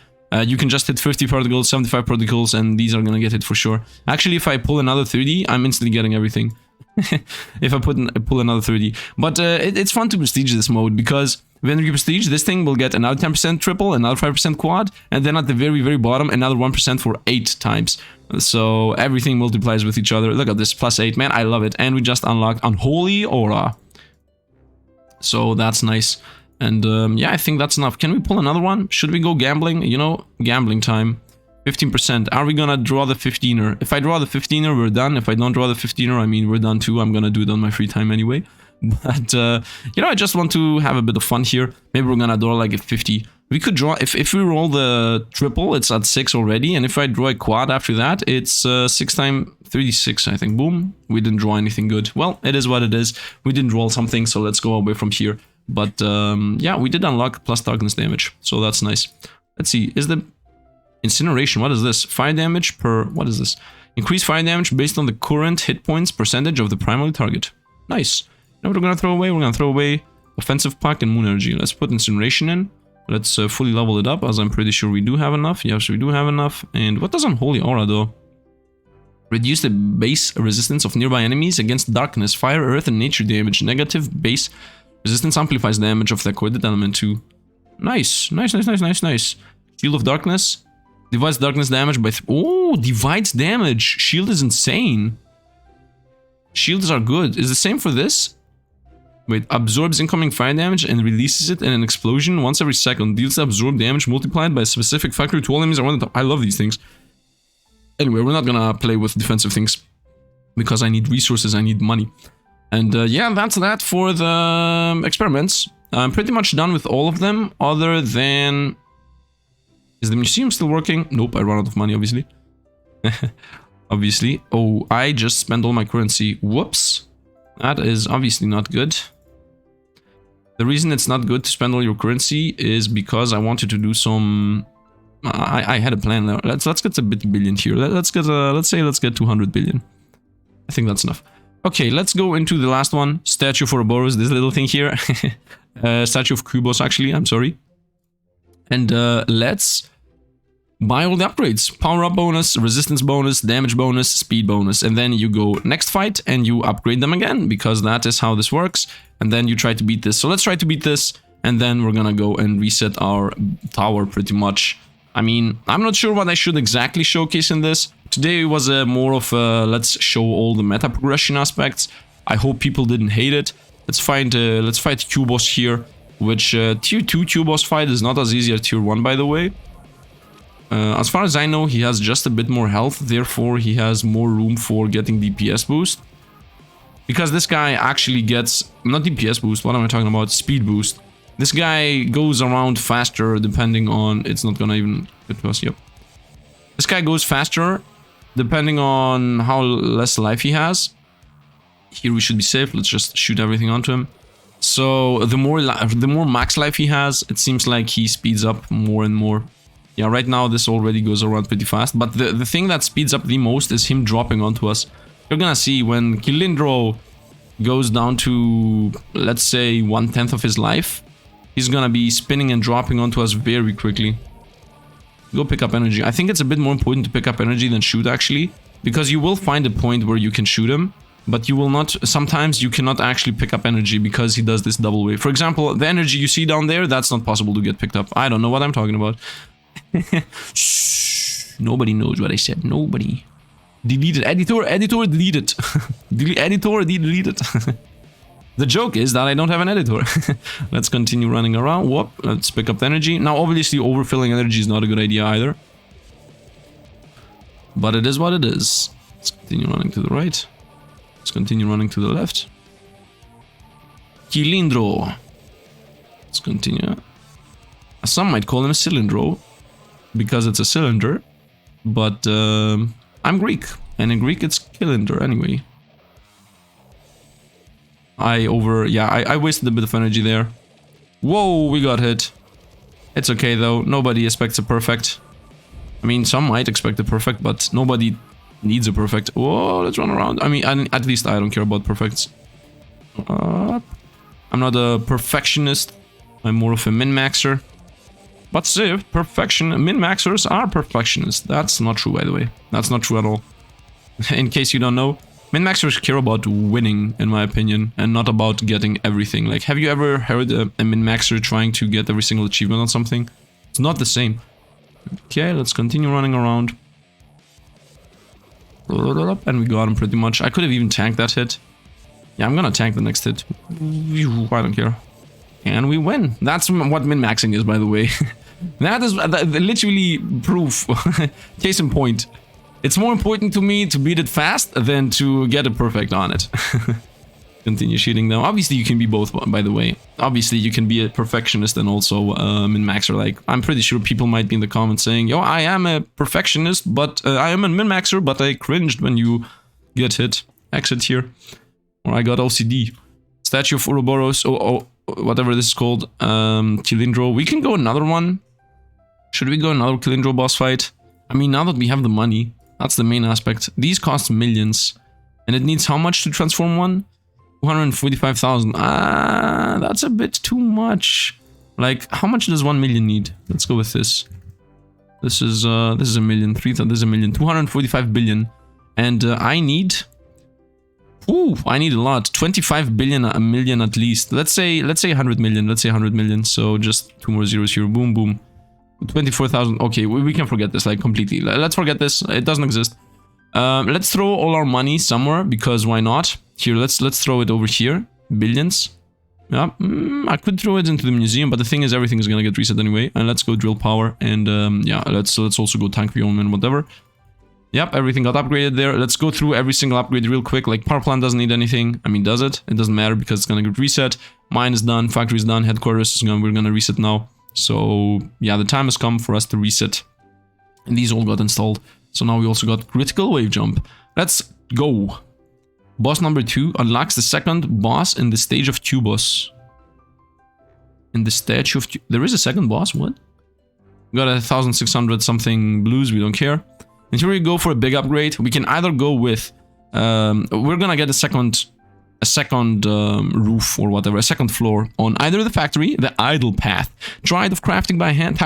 You can just hit 50 particles, 75 particles, and these are gonna get hit for sure. Actually, if I pull another 30, I'm instantly getting everything. If I pull another 30. But it's fun to prestige this mode, because when you prestige, this thing will get another 10% triple, another 5% quad, and then at the very, very bottom, another 1% for 8 times. So everything multiplies with each other. Look at this, +8, man, I love it. And we just unlocked Unholy Aura. So that's nice. And yeah, I think that's enough. Can we pull another one? Should we go gambling? You know, gambling time. 15%. Are we gonna draw the 15er? If I draw the 15er, we're done. If I don't draw the 15er, I mean, we're done too. I'm gonna do it on my free time anyway. But, you know, I just want to have a bit of fun here. Maybe we're gonna draw like a 50. We could draw, if we roll the triple, it's at 6 already. And if I draw a quad after that, it's 6 times 36, I think. Boom. We didn't draw anything good. Well, it is what it is. We didn't roll something, so let's go away from here. But, yeah, we did unlock plus darkness damage. So that's nice. Let's see. Is the Incineration, what is this? Fire damage per, what is this? Increase fire damage based on the current hit points percentage of the primary target. Nice. Now what we're gonna throw away? We're gonna throw away Offensive Pack and Moon Energy. Let's put Incineration in. Let's fully level it up, as I'm pretty sure we do have enough. Yes, we do have enough. And what does Unholy Aura do? Reduce the base resistance of nearby enemies against darkness, fire, earth, and nature damage. Negative base resistance amplifies damage of the accorded element too. Nice. Nice, nice, nice, nice, nice. Shield of Darkness. Divides darkness damage by... Oh, divides damage. Shield is insane. Shields are good. Is the same for this? Wait, absorbs incoming fire damage and releases it in an explosion once every second. Deals absorbed damage multiplied by a specific factor to all enemies around the top. I love these things. Anyway, we're not gonna play with defensive things. Because I need resources, I need money. And yeah, that's that for the experiments. I'm pretty much done with all of them, other than... Is the museum still working? Nope, I ran out of money, obviously. Obviously. Oh, I just spent all my currency. Whoops. That is obviously not good. The reason it's not good to spend all your currency is because I wanted to do some... I had a plan there. Let's get a bit billion here. Let's get 200 billion. I think that's enough. Okay, let's go into the last one. Statue for Ouroboros, this little thing here. Statue of Kubos, actually, I'm sorry. And let's buy all the upgrades. Power up bonus, resistance bonus, damage bonus, speed bonus. And then you go next fight and you upgrade them again, because that is how this works. And then you try to beat this. So let's try to beat this. And then we're gonna go and reset our tower pretty much. I mean, I'm not sure what I should exactly showcase in this. Today was more of a let's show all the meta progression aspects. I hope people didn't hate it. Let's fight Q-Boss here, which tier 2 Q-Boss fight is not as easy as tier 1, by the way. As far as I know, he has just a bit more health, therefore he has more room for getting DPS boost. Because this guy actually gets, not DPS boost, what am I talking about? Speed boost. This guy goes around faster depending on, it's not gonna even get to us, yep. This guy goes faster depending on how less life he has. Here we should be safe, let's just shoot everything onto him. So the more max life he has, it seems like he speeds up more and more. Yeah, right now this already goes around pretty fast, but the thing that speeds up the most is him dropping onto us. You're gonna see when Kilindro goes down to, let's say, 1/10 of his life, he's gonna be spinning and dropping onto us very quickly. Go pick up energy. I think it's a bit more important to pick up energy than shoot, actually, because you will find a point where you can shoot him, but you will not, sometimes you cannot actually pick up energy because he does this double wave. For example, the energy you see down there, that's not possible to get picked up. I don't know what I'm talking about. Shh, nobody knows what I said. Nobody. Delete it. Editor, delete it. Editor, delete it. The joke is that I don't have an editor. Let's continue running around. Whoop, let's pick up the energy. Now, obviously, overfilling energy is not a good idea either. But it is what it is. Let's continue running to the right. Let's continue running to the left. Cilindro. Let's continue. Some might call him a cylindro, because it's a cylinder. But I'm Greek, and in Greek it's cylinder anyway. I wasted a bit of energy there. Whoa, we got hit. It's okay though, nobody expects a perfect. I mean, some might expect a perfect, but nobody needs a perfect. Whoa, let's run around. I mean, at least I don't care about perfects. I'm not a perfectionist, I'm more of a min-maxer. But Sifd, min-maxers are perfectionists. That's not true, by the way. That's not true at all. In case you don't know, min-maxers care about winning, in my opinion, and not about getting everything. Like, have you ever heard a min-maxer trying to get every single achievement on something? It's not the same. Okay, let's continue running around. And we got him pretty much. I could have even tanked that hit. Yeah, I'm gonna tank the next hit. I don't care. And we win. That's what min-maxing is, by the way. That is literally proof. Case in point. It's more important to me to beat it fast than to get it perfect on it. Continue shooting though. Obviously you can be both, by the way. Obviously you can be a perfectionist and also min-maxer. Like, I'm pretty sure people might be in the comments saying, yo, I am a perfectionist, but I am a min-maxer, but I cringed when you get hit. Exit here. Or I got OCD. Statue of Ouroboros, whatever this is called. Cilindro. We can go another one. Should we go another Cilindro boss fight? I mean, now that we have the money, that's the main aspect. These cost millions. And it needs how much to transform one? 245,000. Ah, that's a bit too much. Like, how much does 1 million need? Let's go with this. This is a million. This is a million. 245 billion. And I need... Ooh, I need a lot. 25 billion, a million at least. Let's say 100 million. Let's say 100 million. So just 2 more zeros here. Boom, boom. 24,000. Okay, we can forget this, like, completely. Let's forget this. It doesn't exist. Let's throw all our money somewhere, because why not? Here, let's throw it over here. Billions. Yeah, I could throw it into the museum, but the thing is, everything is gonna get reset anyway. And let's go drill power, and yeah, let's also go tank Xieroeh and whatever. Yep, everything got upgraded there. Let's go through every single upgrade real quick. Like, power plant doesn't need anything. I mean, does it? It doesn't matter because it's gonna get reset. Mine is done, factory is done, headquarters is gonna, we're gonna reset now. So yeah, the time has come for us to reset. And these all got installed. So now we also got critical wave jump. Let's go. Boss number 2 unlocks the second boss in the stage of Tubos. In the statue of... There is a second boss? What? We got 1,600 something blues, we don't care. And here we go for a big upgrade. We can either go with... we're gonna get a second roof or whatever, a second floor on either the factory, the idle path. Tired of crafting by hand?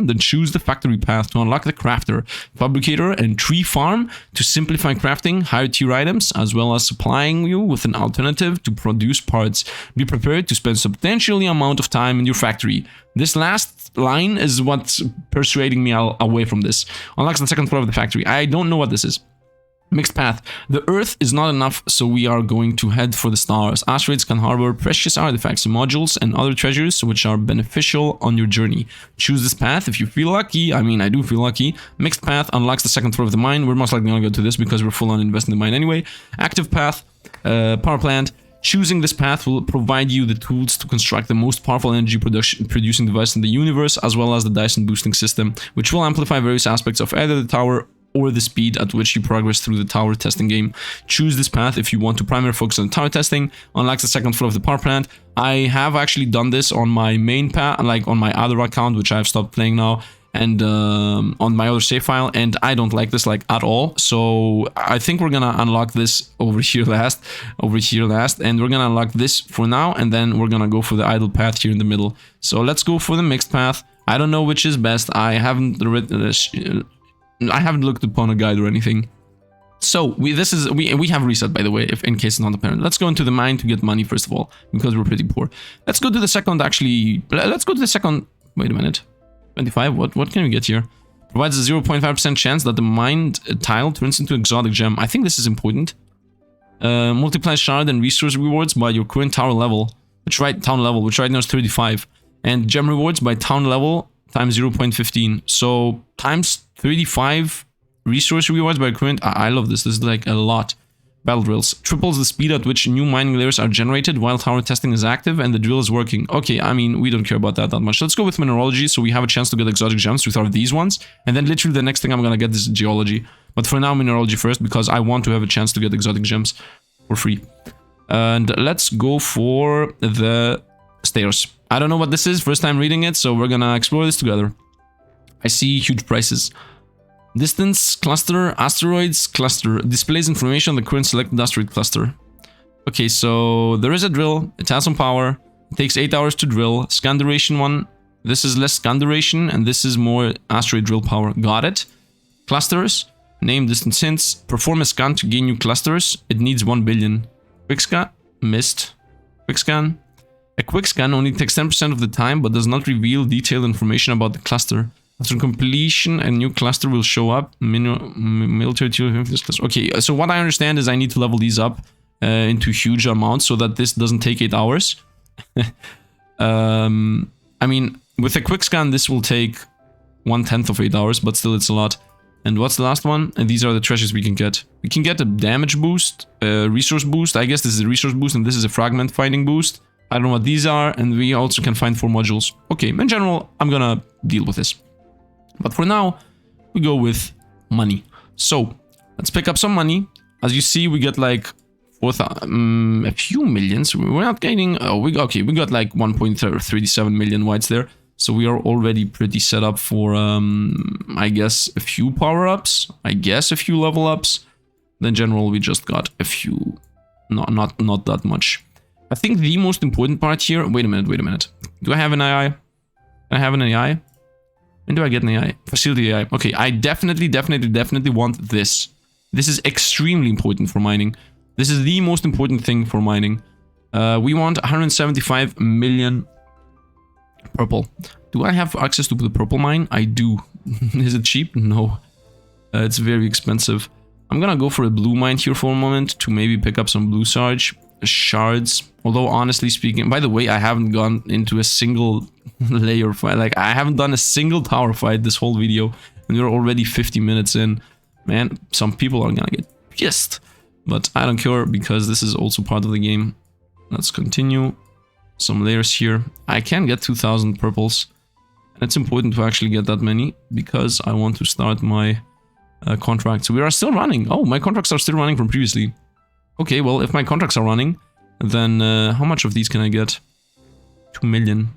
Then choose the factory path to unlock the crafter, fabricator, and tree farm to simplify crafting, higher tier items, as well as supplying you with an alternative to produce parts. Be prepared to spend substantially amount of time in your factory. This last line is what's persuading me away from this. Unlocks the second floor of the factory. I don't know what this is. Mixed path. The Earth is not enough, so we are going to head for the stars. Asteroids can harbor precious artifacts, modules, and other treasures which are beneficial on your journey. Choose this path if you feel lucky. I mean, I do feel lucky. Mixed path unlocks the second floor of the mine. We're most likely going to go to this because we're full on investing in the mine anyway. Active path. Power plant. Choosing this path will provide you the tools to construct the most powerful energy producing device in the universe, as well as the Dyson boosting system, which will amplify various aspects of either the tower or the speed at which you progress through the tower testing game. Choose this path if you want to primarily focus on tower testing. Unlocks the second floor of the power plant. I have actually done this on my main path, like on my other account, which I've stopped playing now, and on my other save file, and I don't like this like at all. So I think we're gonna unlock this over here last, and we're gonna unlock this for now, and then we're gonna go for the idle path here in the middle. So let's go for the mixed path. I don't know which is best. I haven't looked upon a guide or anything. So we have reset, by the way, if in case it's not apparent. Let's go into the mine to get money first of all, because we're pretty poor. Let's go to the second, actually. Let's go to the second. Wait a minute. 25. What can we get here? Provides a 0.5% chance that the mined tile turns into exotic gem. I think this is important. Multiplies shard and resource rewards by your current tower level, which right now is 35, and gem rewards by town level times 0.15. So times 35 resource rewards by current. I love this. This is like a lot. Battle drills. Triples the speed at which new mining layers are generated while tower testing is active and the drill is working. Okay, I mean, we don't care about that much. Let's go with mineralogy so we have a chance to get exotic gems with these ones. And then literally the next thing I'm gonna get is geology. But for now, mineralogy first, because I want to have a chance to get exotic gems for free. And let's go for the stairs. I don't know what this is. First time reading it, so we're gonna explore this together. I see huge prices. Distance cluster, asteroids cluster, displays information on the current selected asteroid cluster. Okay, so there is a drill, it has some power, it takes 8 hours to drill. Scan duration one, this is less scan duration, and this is more asteroid drill power. Got it. Clusters, name, distance hints, perform a scan to gain new clusters, it needs 1 billion. Quick scan, missed. Quick scan. A quick scan only takes 10% of the time, but does not reveal detailed information about the cluster. After completion, a new cluster will show up. Military tier. Okay, so what I understand is I need to level these up into huge amounts so that this doesn't take 8 hours. I mean, with a quick scan, this will take 1/10 of 8 hours, but still it's a lot. And what's the last one? And these are the treasures we can get. We can get a damage boost, a resource boost. I guess this is a resource boost and this is a fragment finding boost. I don't know what these are, and we also can find 4 modules. Okay, in general, I'm gonna deal with this. But for now, we go with money. So, let's pick up some money. As you see, we get like a few millions. We're not gaining... Oh, we got like 1.37 million whites there. So we are already pretty set up for, I guess, a few power-ups. I guess a few level-ups. In general, we just got a few. Not that much. I think the most important part here... Wait a minute. Do I have an AI? I have an AI? When do I get an AI? Facility AI. Okay, I definitely want this. This is extremely important for mining. This is the most important thing for mining. We want 175 million purple. Do I have access to the purple mine? I do. Is it cheap? No. It's very expensive. I'm gonna go for a blue mine here for a moment to maybe pick up some blue shards. Although, honestly speaking, by the way, I haven't gone into a single layer fight. Like, I haven't done a single tower fight this whole video, and we're already 50 minutes in. Man, some people are gonna get pissed. But I don't care, because this is also part of the game. Let's continue. Some layers here. I can get 2,000 purples. And it's important to actually get that many, because I want to start my contracts. We are still running. Oh, my contracts are still running from previously. Okay, well, if my contracts are running, then how much of these can I get? 2 million.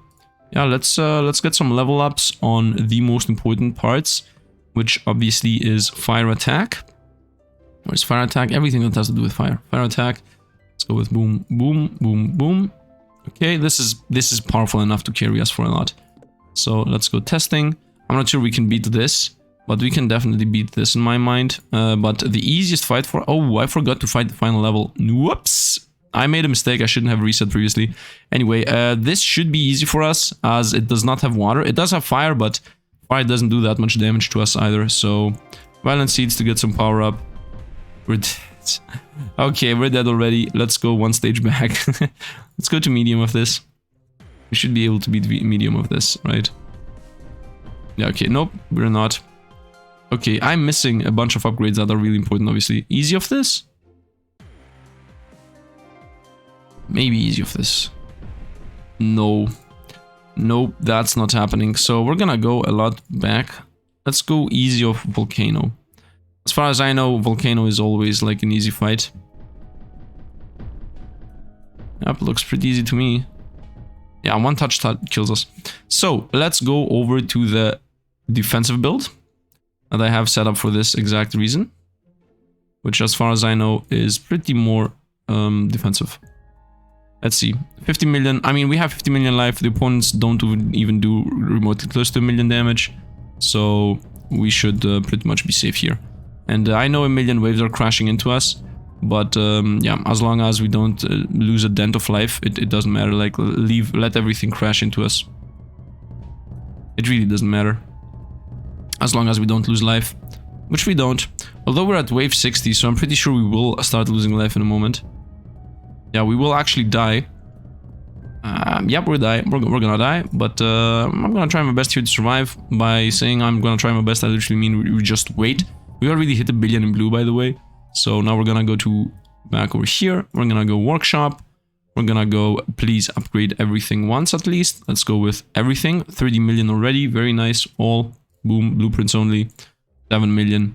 Yeah, let's get some level ups on the most important parts, which obviously is fire attack. Where's fire attack? Everything that has to do with fire. Fire attack. Let's go with boom, boom, boom, boom. Okay, this is powerful enough to carry us for a lot. So let's go testing. I'm not sure we can beat this, but we can definitely beat this in my mind. But the easiest fight for... Oh, I forgot to fight the final level. Whoops! I made a mistake. I shouldn't have reset previously. Anyway, this should be easy for us, as it does not have water. It does have fire, but fire doesn't do that much damage to us either. So, Violent Seeds to get some power up. We're dead. Okay, we're dead already. Let's go one stage back. Let's go to medium of this. We should be able to beat medium of this, right? Yeah, okay. Nope, we're not. Okay, I'm missing a bunch of upgrades that are really important, obviously. Easy of this? Maybe easy of this. No. Nope, that's not happening. So we're gonna go a lot back. Let's go easy of Volcano. As far as I know, Volcano is always like an easy fight. Yep, looks pretty easy to me. Yeah, one touch kills us. So, let's go over to the defensive build that I have set up for this exact reason. Which, as far as I know, is pretty more defensive. Let's see. 50 million. I mean, we have 50 million life. The opponents don't even do remotely close to 1 million damage. So, we should pretty much be safe here. And I know 1 million waves are crashing into us. But yeah, as long as we don't lose a dent of life, it doesn't matter. Like, let everything crash into us. It really doesn't matter. As long as we don't lose life. Which we don't. Although we're at wave 60, so I'm pretty sure we will start losing life in a moment. Yeah, we will actually die. Yep, we're gonna die. But I'm gonna try my best here to survive. By saying I'm gonna try my best, I literally mean we just wait. We already hit 1 billion in blue, by the way. So now we're gonna go back over here. We're gonna go workshop. We're gonna go, please upgrade everything once at least. Let's go with everything. 30 million already. Very nice. All. Boom. Blueprints only. 7 million.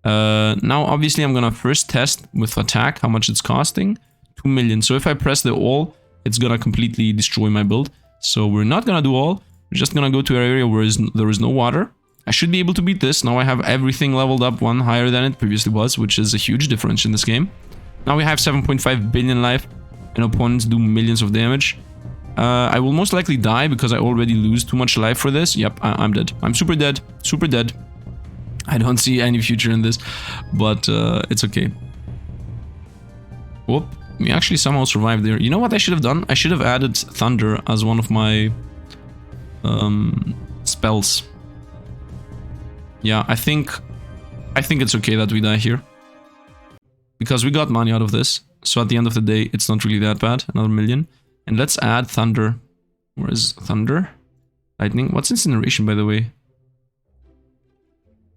Now, obviously, I'm gonna first test with attack how much it's costing. 2 million. So if I press the all, it's gonna completely destroy my build. So we're not gonna do all. We're just gonna go to an area where there is no water. I should be able to beat this. Now I have everything leveled up one higher than it previously was, which is a huge difference in this game. Now we have 7.5 billion life, and opponents do millions of damage. I will most likely die because I already lose too much life for this. Yep, I'm dead. I'm super dead. Super dead. I don't see any future in this, but it's okay. Whoop. We actually somehow survived there. You know what I should have done? I should have added Thunder as one of my spells. Yeah, I think it's okay that we die here. Because we got money out of this. So at the end of the day, it's not really that bad. Another million. And let's add thunder. Where is thunder? Lightning. What's incineration, by the way?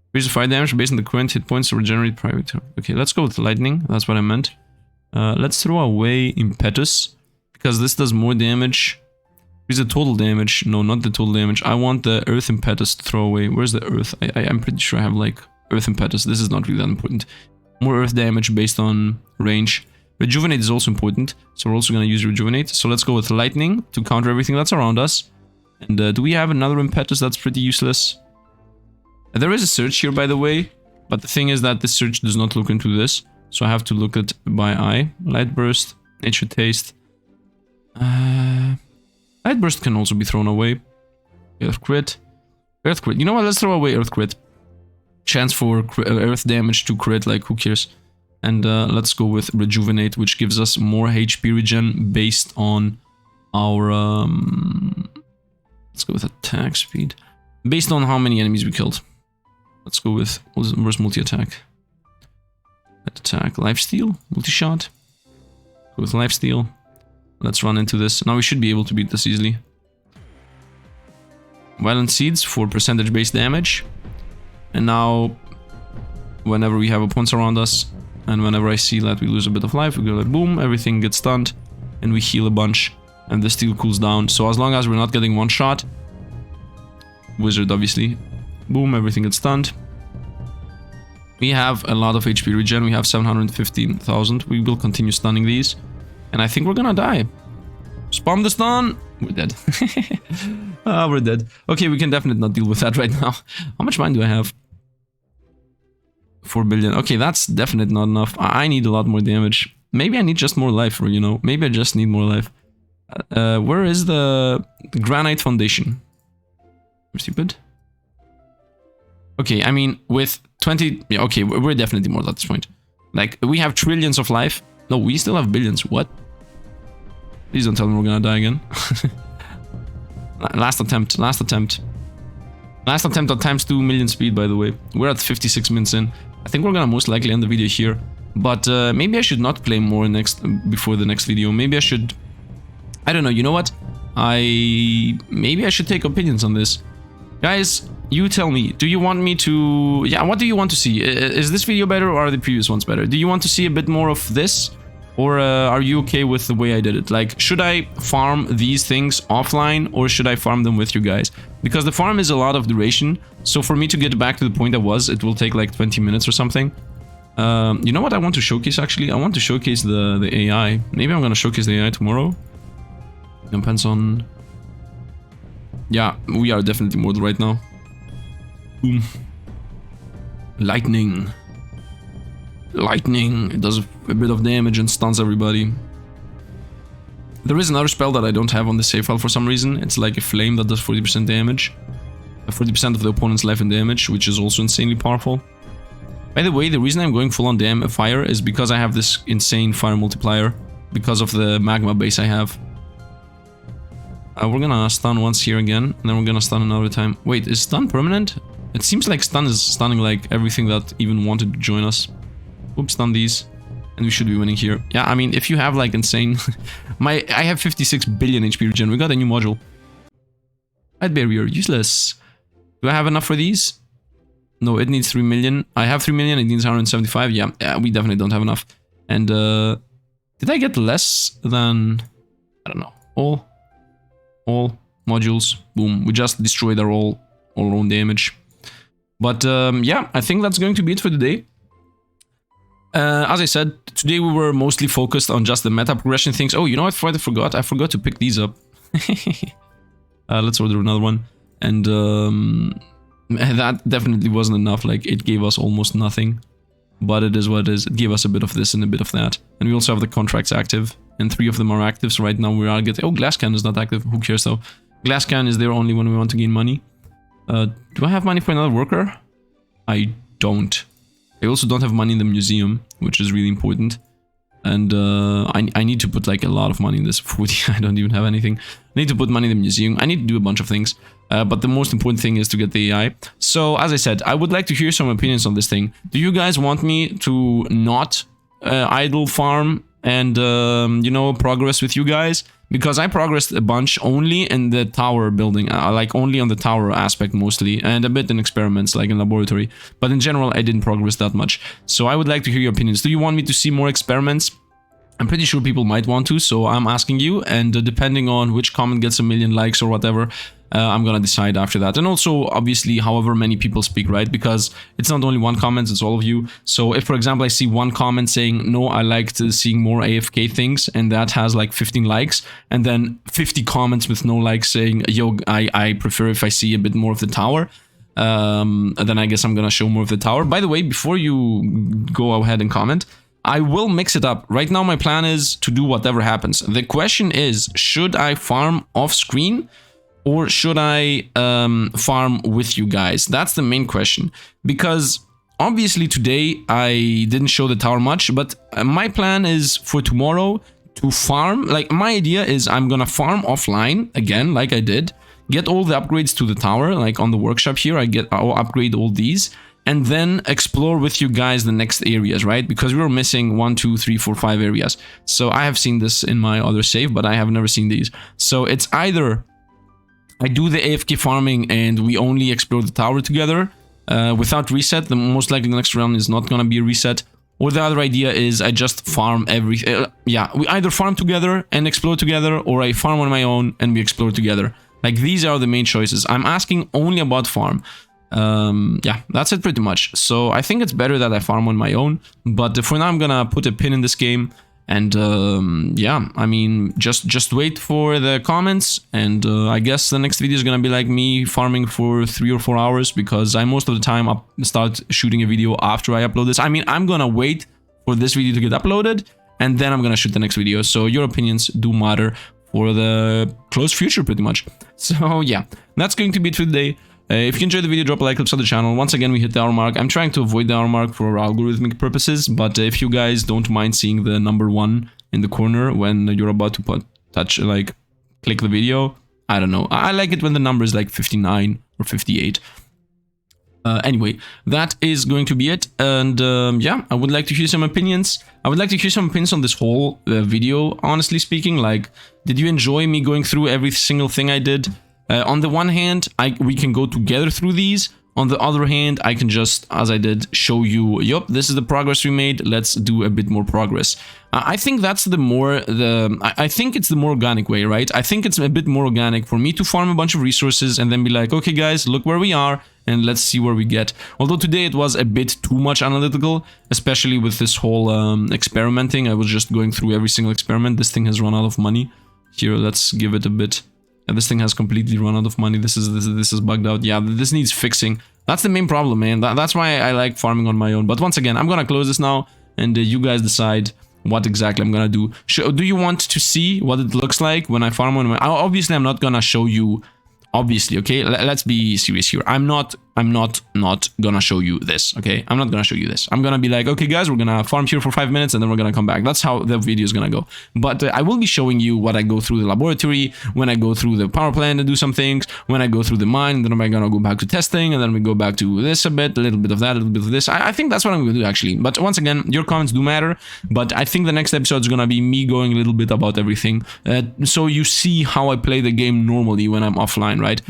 Increase the fire damage based on the current hit points to regenerate private. Okay, let's go with lightning. That's what I meant. Let's throw away impetus. Because this does more damage. Here's the total damage. No, not the total damage. I want the earth impetus to throw away. Where's the earth? I'm pretty sure I have like earth impetus. This is not really that important. More earth damage based on range. Rejuvenate is also important, so we're also going to use rejuvenate. So let's go with lightning to counter everything that's around us. And do we have another impetus that's pretty useless? There is a search here, by the way, but the thing is that this search does not look into this, so I have to look at by eye. Light burst, nature taste. Light burst can also be thrown away. Earth crit. Earth crit. You know what? Let's throw away earth crit. Chance for earth damage to crit, like who cares? And let's go with rejuvenate, which gives us more HP regen based on our let's go with attack speed based on how many enemies we killed. Let's go with where's multi-attack? Attack, lifesteal, multi-shot. Go with lifesteal. Let's run into this. Now we should be able to beat this easily. Violent seeds for percentage based damage. And now whenever we have opponents around us, and whenever I see that we lose a bit of life, we go like boom, everything gets stunned, and we heal a bunch, and the steel cools down. So as long as we're not getting one shot, wizard obviously, boom, everything gets stunned. We have a lot of HP regen, we have 715,000, we will continue stunning these, and I think we're gonna die. Spam the stun! We're dead. Ah, we're dead. Okay, we can definitely not deal with that right now. How much money do I have? 4 billion. Okay, that's definitely not enough. I need a lot more damage. Maybe I need just more life, or you know, maybe I just need more life. Where is the granite foundation? I'm stupid. Okay, I mean, with 20... Yeah, okay, we're definitely more at this point. Like, we have trillions of life. No, we still have billions. What? Please don't tell me we're gonna die again. Last attempt, last attempt. Last attempt at times 2 million speed, by the way. We're at 56 minutes in. I think we're gonna most likely end the video here. But maybe I should not play more before the next video. Maybe I should... I don't know, you know what? Maybe I should take opinions on this. Guys, you tell me. Do you want me to... Yeah, what do you want to see? Is this video better or are the previous ones better? Do you want to see a bit more of this? Or are you okay with the way I did it? Like, should I farm these things offline or should I farm them with you guys? Because the farm is a lot of duration. So for me to get back to the point I was, it will take like 20 minutes or something. You know what I want to showcase actually? I want to showcase the AI. Maybe I'm gonna showcase the AI tomorrow. Depends on... Yeah, we are definitely more right now. Boom. Lightning. Lightning. It does a bit of damage and stuns everybody. There is another spell that I don't have on the save file for some reason. It's like a flame that does 40% damage. 40% of the opponent's life and damage, which is also insanely powerful. By the way, the reason I'm going full on fire is because I have this insane fire multiplier. Because of the magma base I have. We're gonna stun once here again, and then we're gonna stun another time. Wait, is stun permanent? It seems like stun is stunning like everything that even wanted to join us. Oops, stun these. And we should be winning here. Yeah, I mean, if you have like insane... I have 56 billion HP regen. We got a new module. Light barrier, useless. Do I have enough for these? No, it needs 3 million. I have 3 million, it needs 175. Yeah, we definitely don't have enough. And, did I get less than... I don't know. All modules. Boom. We just destroyed our all our own damage. But, yeah, I think that's going to be it for today. As I said, today we were mostly focused on just the meta progression things. Oh, you know what? I forgot. I forgot to pick these up. Let's order another one. And that definitely wasn't enough. Like, it gave us almost nothing. But it is what it is. It gave us a bit of this and a bit of that. And we also have the contracts active. And 3 of them are active. So right now we are getting... Oh, Glasscan is not active. Who cares though? Glasscan is there only when we want to gain money. Do I have money for another worker? I don't. I also don't have money in the museum, which is really important. And I need to put like a lot of money in this. 40, I don't even have anything. I need to put money in the museum. I need to do a bunch of things. But the most important thing is to get the AI. So, as I said, I would like to hear some opinions on this thing. Do you guys want me to not idle farm and, you know, progress with you guys? Because I progressed a bunch only in the tower building, like only on the tower aspect mostly, and a bit in experiments, like in laboratory. But in general, I didn't progress that much. So I would like to hear your opinions. Do you want me to see more experiments? I'm pretty sure people might want to, so I'm asking you, and depending on which comment gets a million likes or whatever, I'm gonna decide after that. And also, obviously, however many people speak, right? Because it's not only one comment, it's all of you. So if, for example, I see one comment saying, no, I liked seeing more AFK things, and that has like 15 likes, and then 50 comments with no likes saying, yo, I prefer if I see a bit more of the tower, then I guess I'm gonna show more of the tower. By the way, before you go ahead and comment, I will mix it up. Right now, my plan is to do whatever happens. The question is, should I farm off screen or should I farm with you guys? That's the main question. Because obviously today I didn't show the tower much, but my plan is for tomorrow to farm. Like, my idea is I'm gonna farm offline again, like I did. Get all the upgrades to the tower, like on the workshop here. I'll upgrade all these. And then explore with you guys the next areas, right? Because we were missing 1, 2, 3, 4, 5 areas. So I have seen this in my other save, but I have never seen these. So it's either I do the AFK farming and we only explore the tower together without reset. Most likely the next round is not gonna be a reset. Or the other idea is I just farm everything. Yeah, we either farm together and explore together, or I farm on my own and we explore together. Like, these are the main choices. I'm asking only about farm. Yeah, that's it pretty much. So I think it's better that I farm on my own, but for now I'm gonna put a pin in this game, and yeah, I mean, just wait for the comments, and I guess the next video is gonna be like me farming for 3 or 4 hours, because I most of the time start shooting a video after I upload this. I mean, I'm gonna wait for this video to get uploaded, and then I'm gonna shoot the next video. So your opinions do matter for the close future pretty much. So yeah, that's going to be it for today. If you enjoyed the video, drop a like, subscribe to the channel. Once again, we hit the hour mark. I'm trying to avoid the hour mark for algorithmic purposes, but if you guys don't mind seeing the number 1 in the corner when you're about to click the video, I don't know. I like it when the number is like 59 or 58. Anyway, that is going to be it, and yeah, I would like to hear some opinions. I would like to hear some opinions on this whole video, honestly speaking. Like, did you enjoy me going through every single thing I did? On the one hand, we can go together through these. On the other hand, I can just, as I did, show you, yup, this is the progress we made. Let's do a bit more progress. I think that's I think it's the more organic way, right? I think it's a bit more organic for me to farm a bunch of resources and then be like, okay, guys, look where we are, and let's see where we get. Although today it was a bit too much analytical, especially with this whole experimenting. I was just going through every single experiment. This thing has run out of money. Here, let's give it a bit. And this thing has completely run out of money. This is bugged out. Yeah, this needs fixing. That's the main problem, man. That's why I like farming on my own. But once again, I'm gonna close this now, and you guys decide what exactly I'm gonna do. Do you want to see what it looks like when I farm on my... Obviously, I'm not gonna show you... Obviously, okay? Let's be serious here. I'm not gonna show you this, okay? I'm not gonna show you this. I'm gonna be like, okay, guys, we're gonna farm here for 5 minutes and then we're gonna come back. That's how the video is gonna go. But I will be showing you what I go through the laboratory, when I go through the power plant and do some things, when I go through the mine, and then I'm gonna go back to testing, and then we go back to this a little bit of that, a little bit of this. I think that's what I'm gonna do, actually. But once again, your comments do matter. But I think the next episode is gonna be me going a little bit about everything. So you see how I play the game normally when I'm offline, right?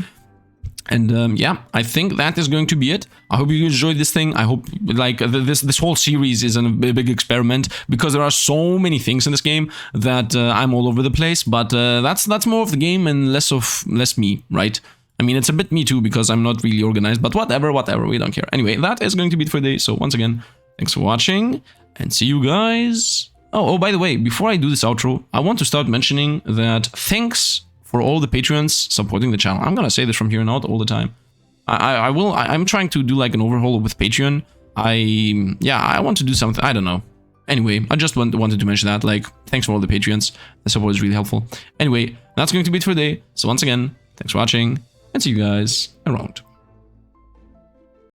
And yeah, I think that is going to be it. I hope you enjoyed this thing. I hope, like, this whole series is a big experiment, because there are so many things in this game that I'm all over the place. But that's more of the game and less me, right? I mean, it's a bit me too, because I'm not really organized. But whatever, we don't care. Anyway, that is going to be it for today. So once again, thanks for watching, and see you guys. Oh, by the way, before I do this outro, I want to start mentioning that thanks for all the Patreons supporting the channel. I'm gonna say this from here on out all the time. I'm trying to do like an overhaul with Patreon. I want to do something. I don't know. Anyway, I just wanted to mention that. Like, thanks for all the Patreons. The support is really helpful. Anyway, that's going to be it for today. So once again, thanks for watching, and see you guys around.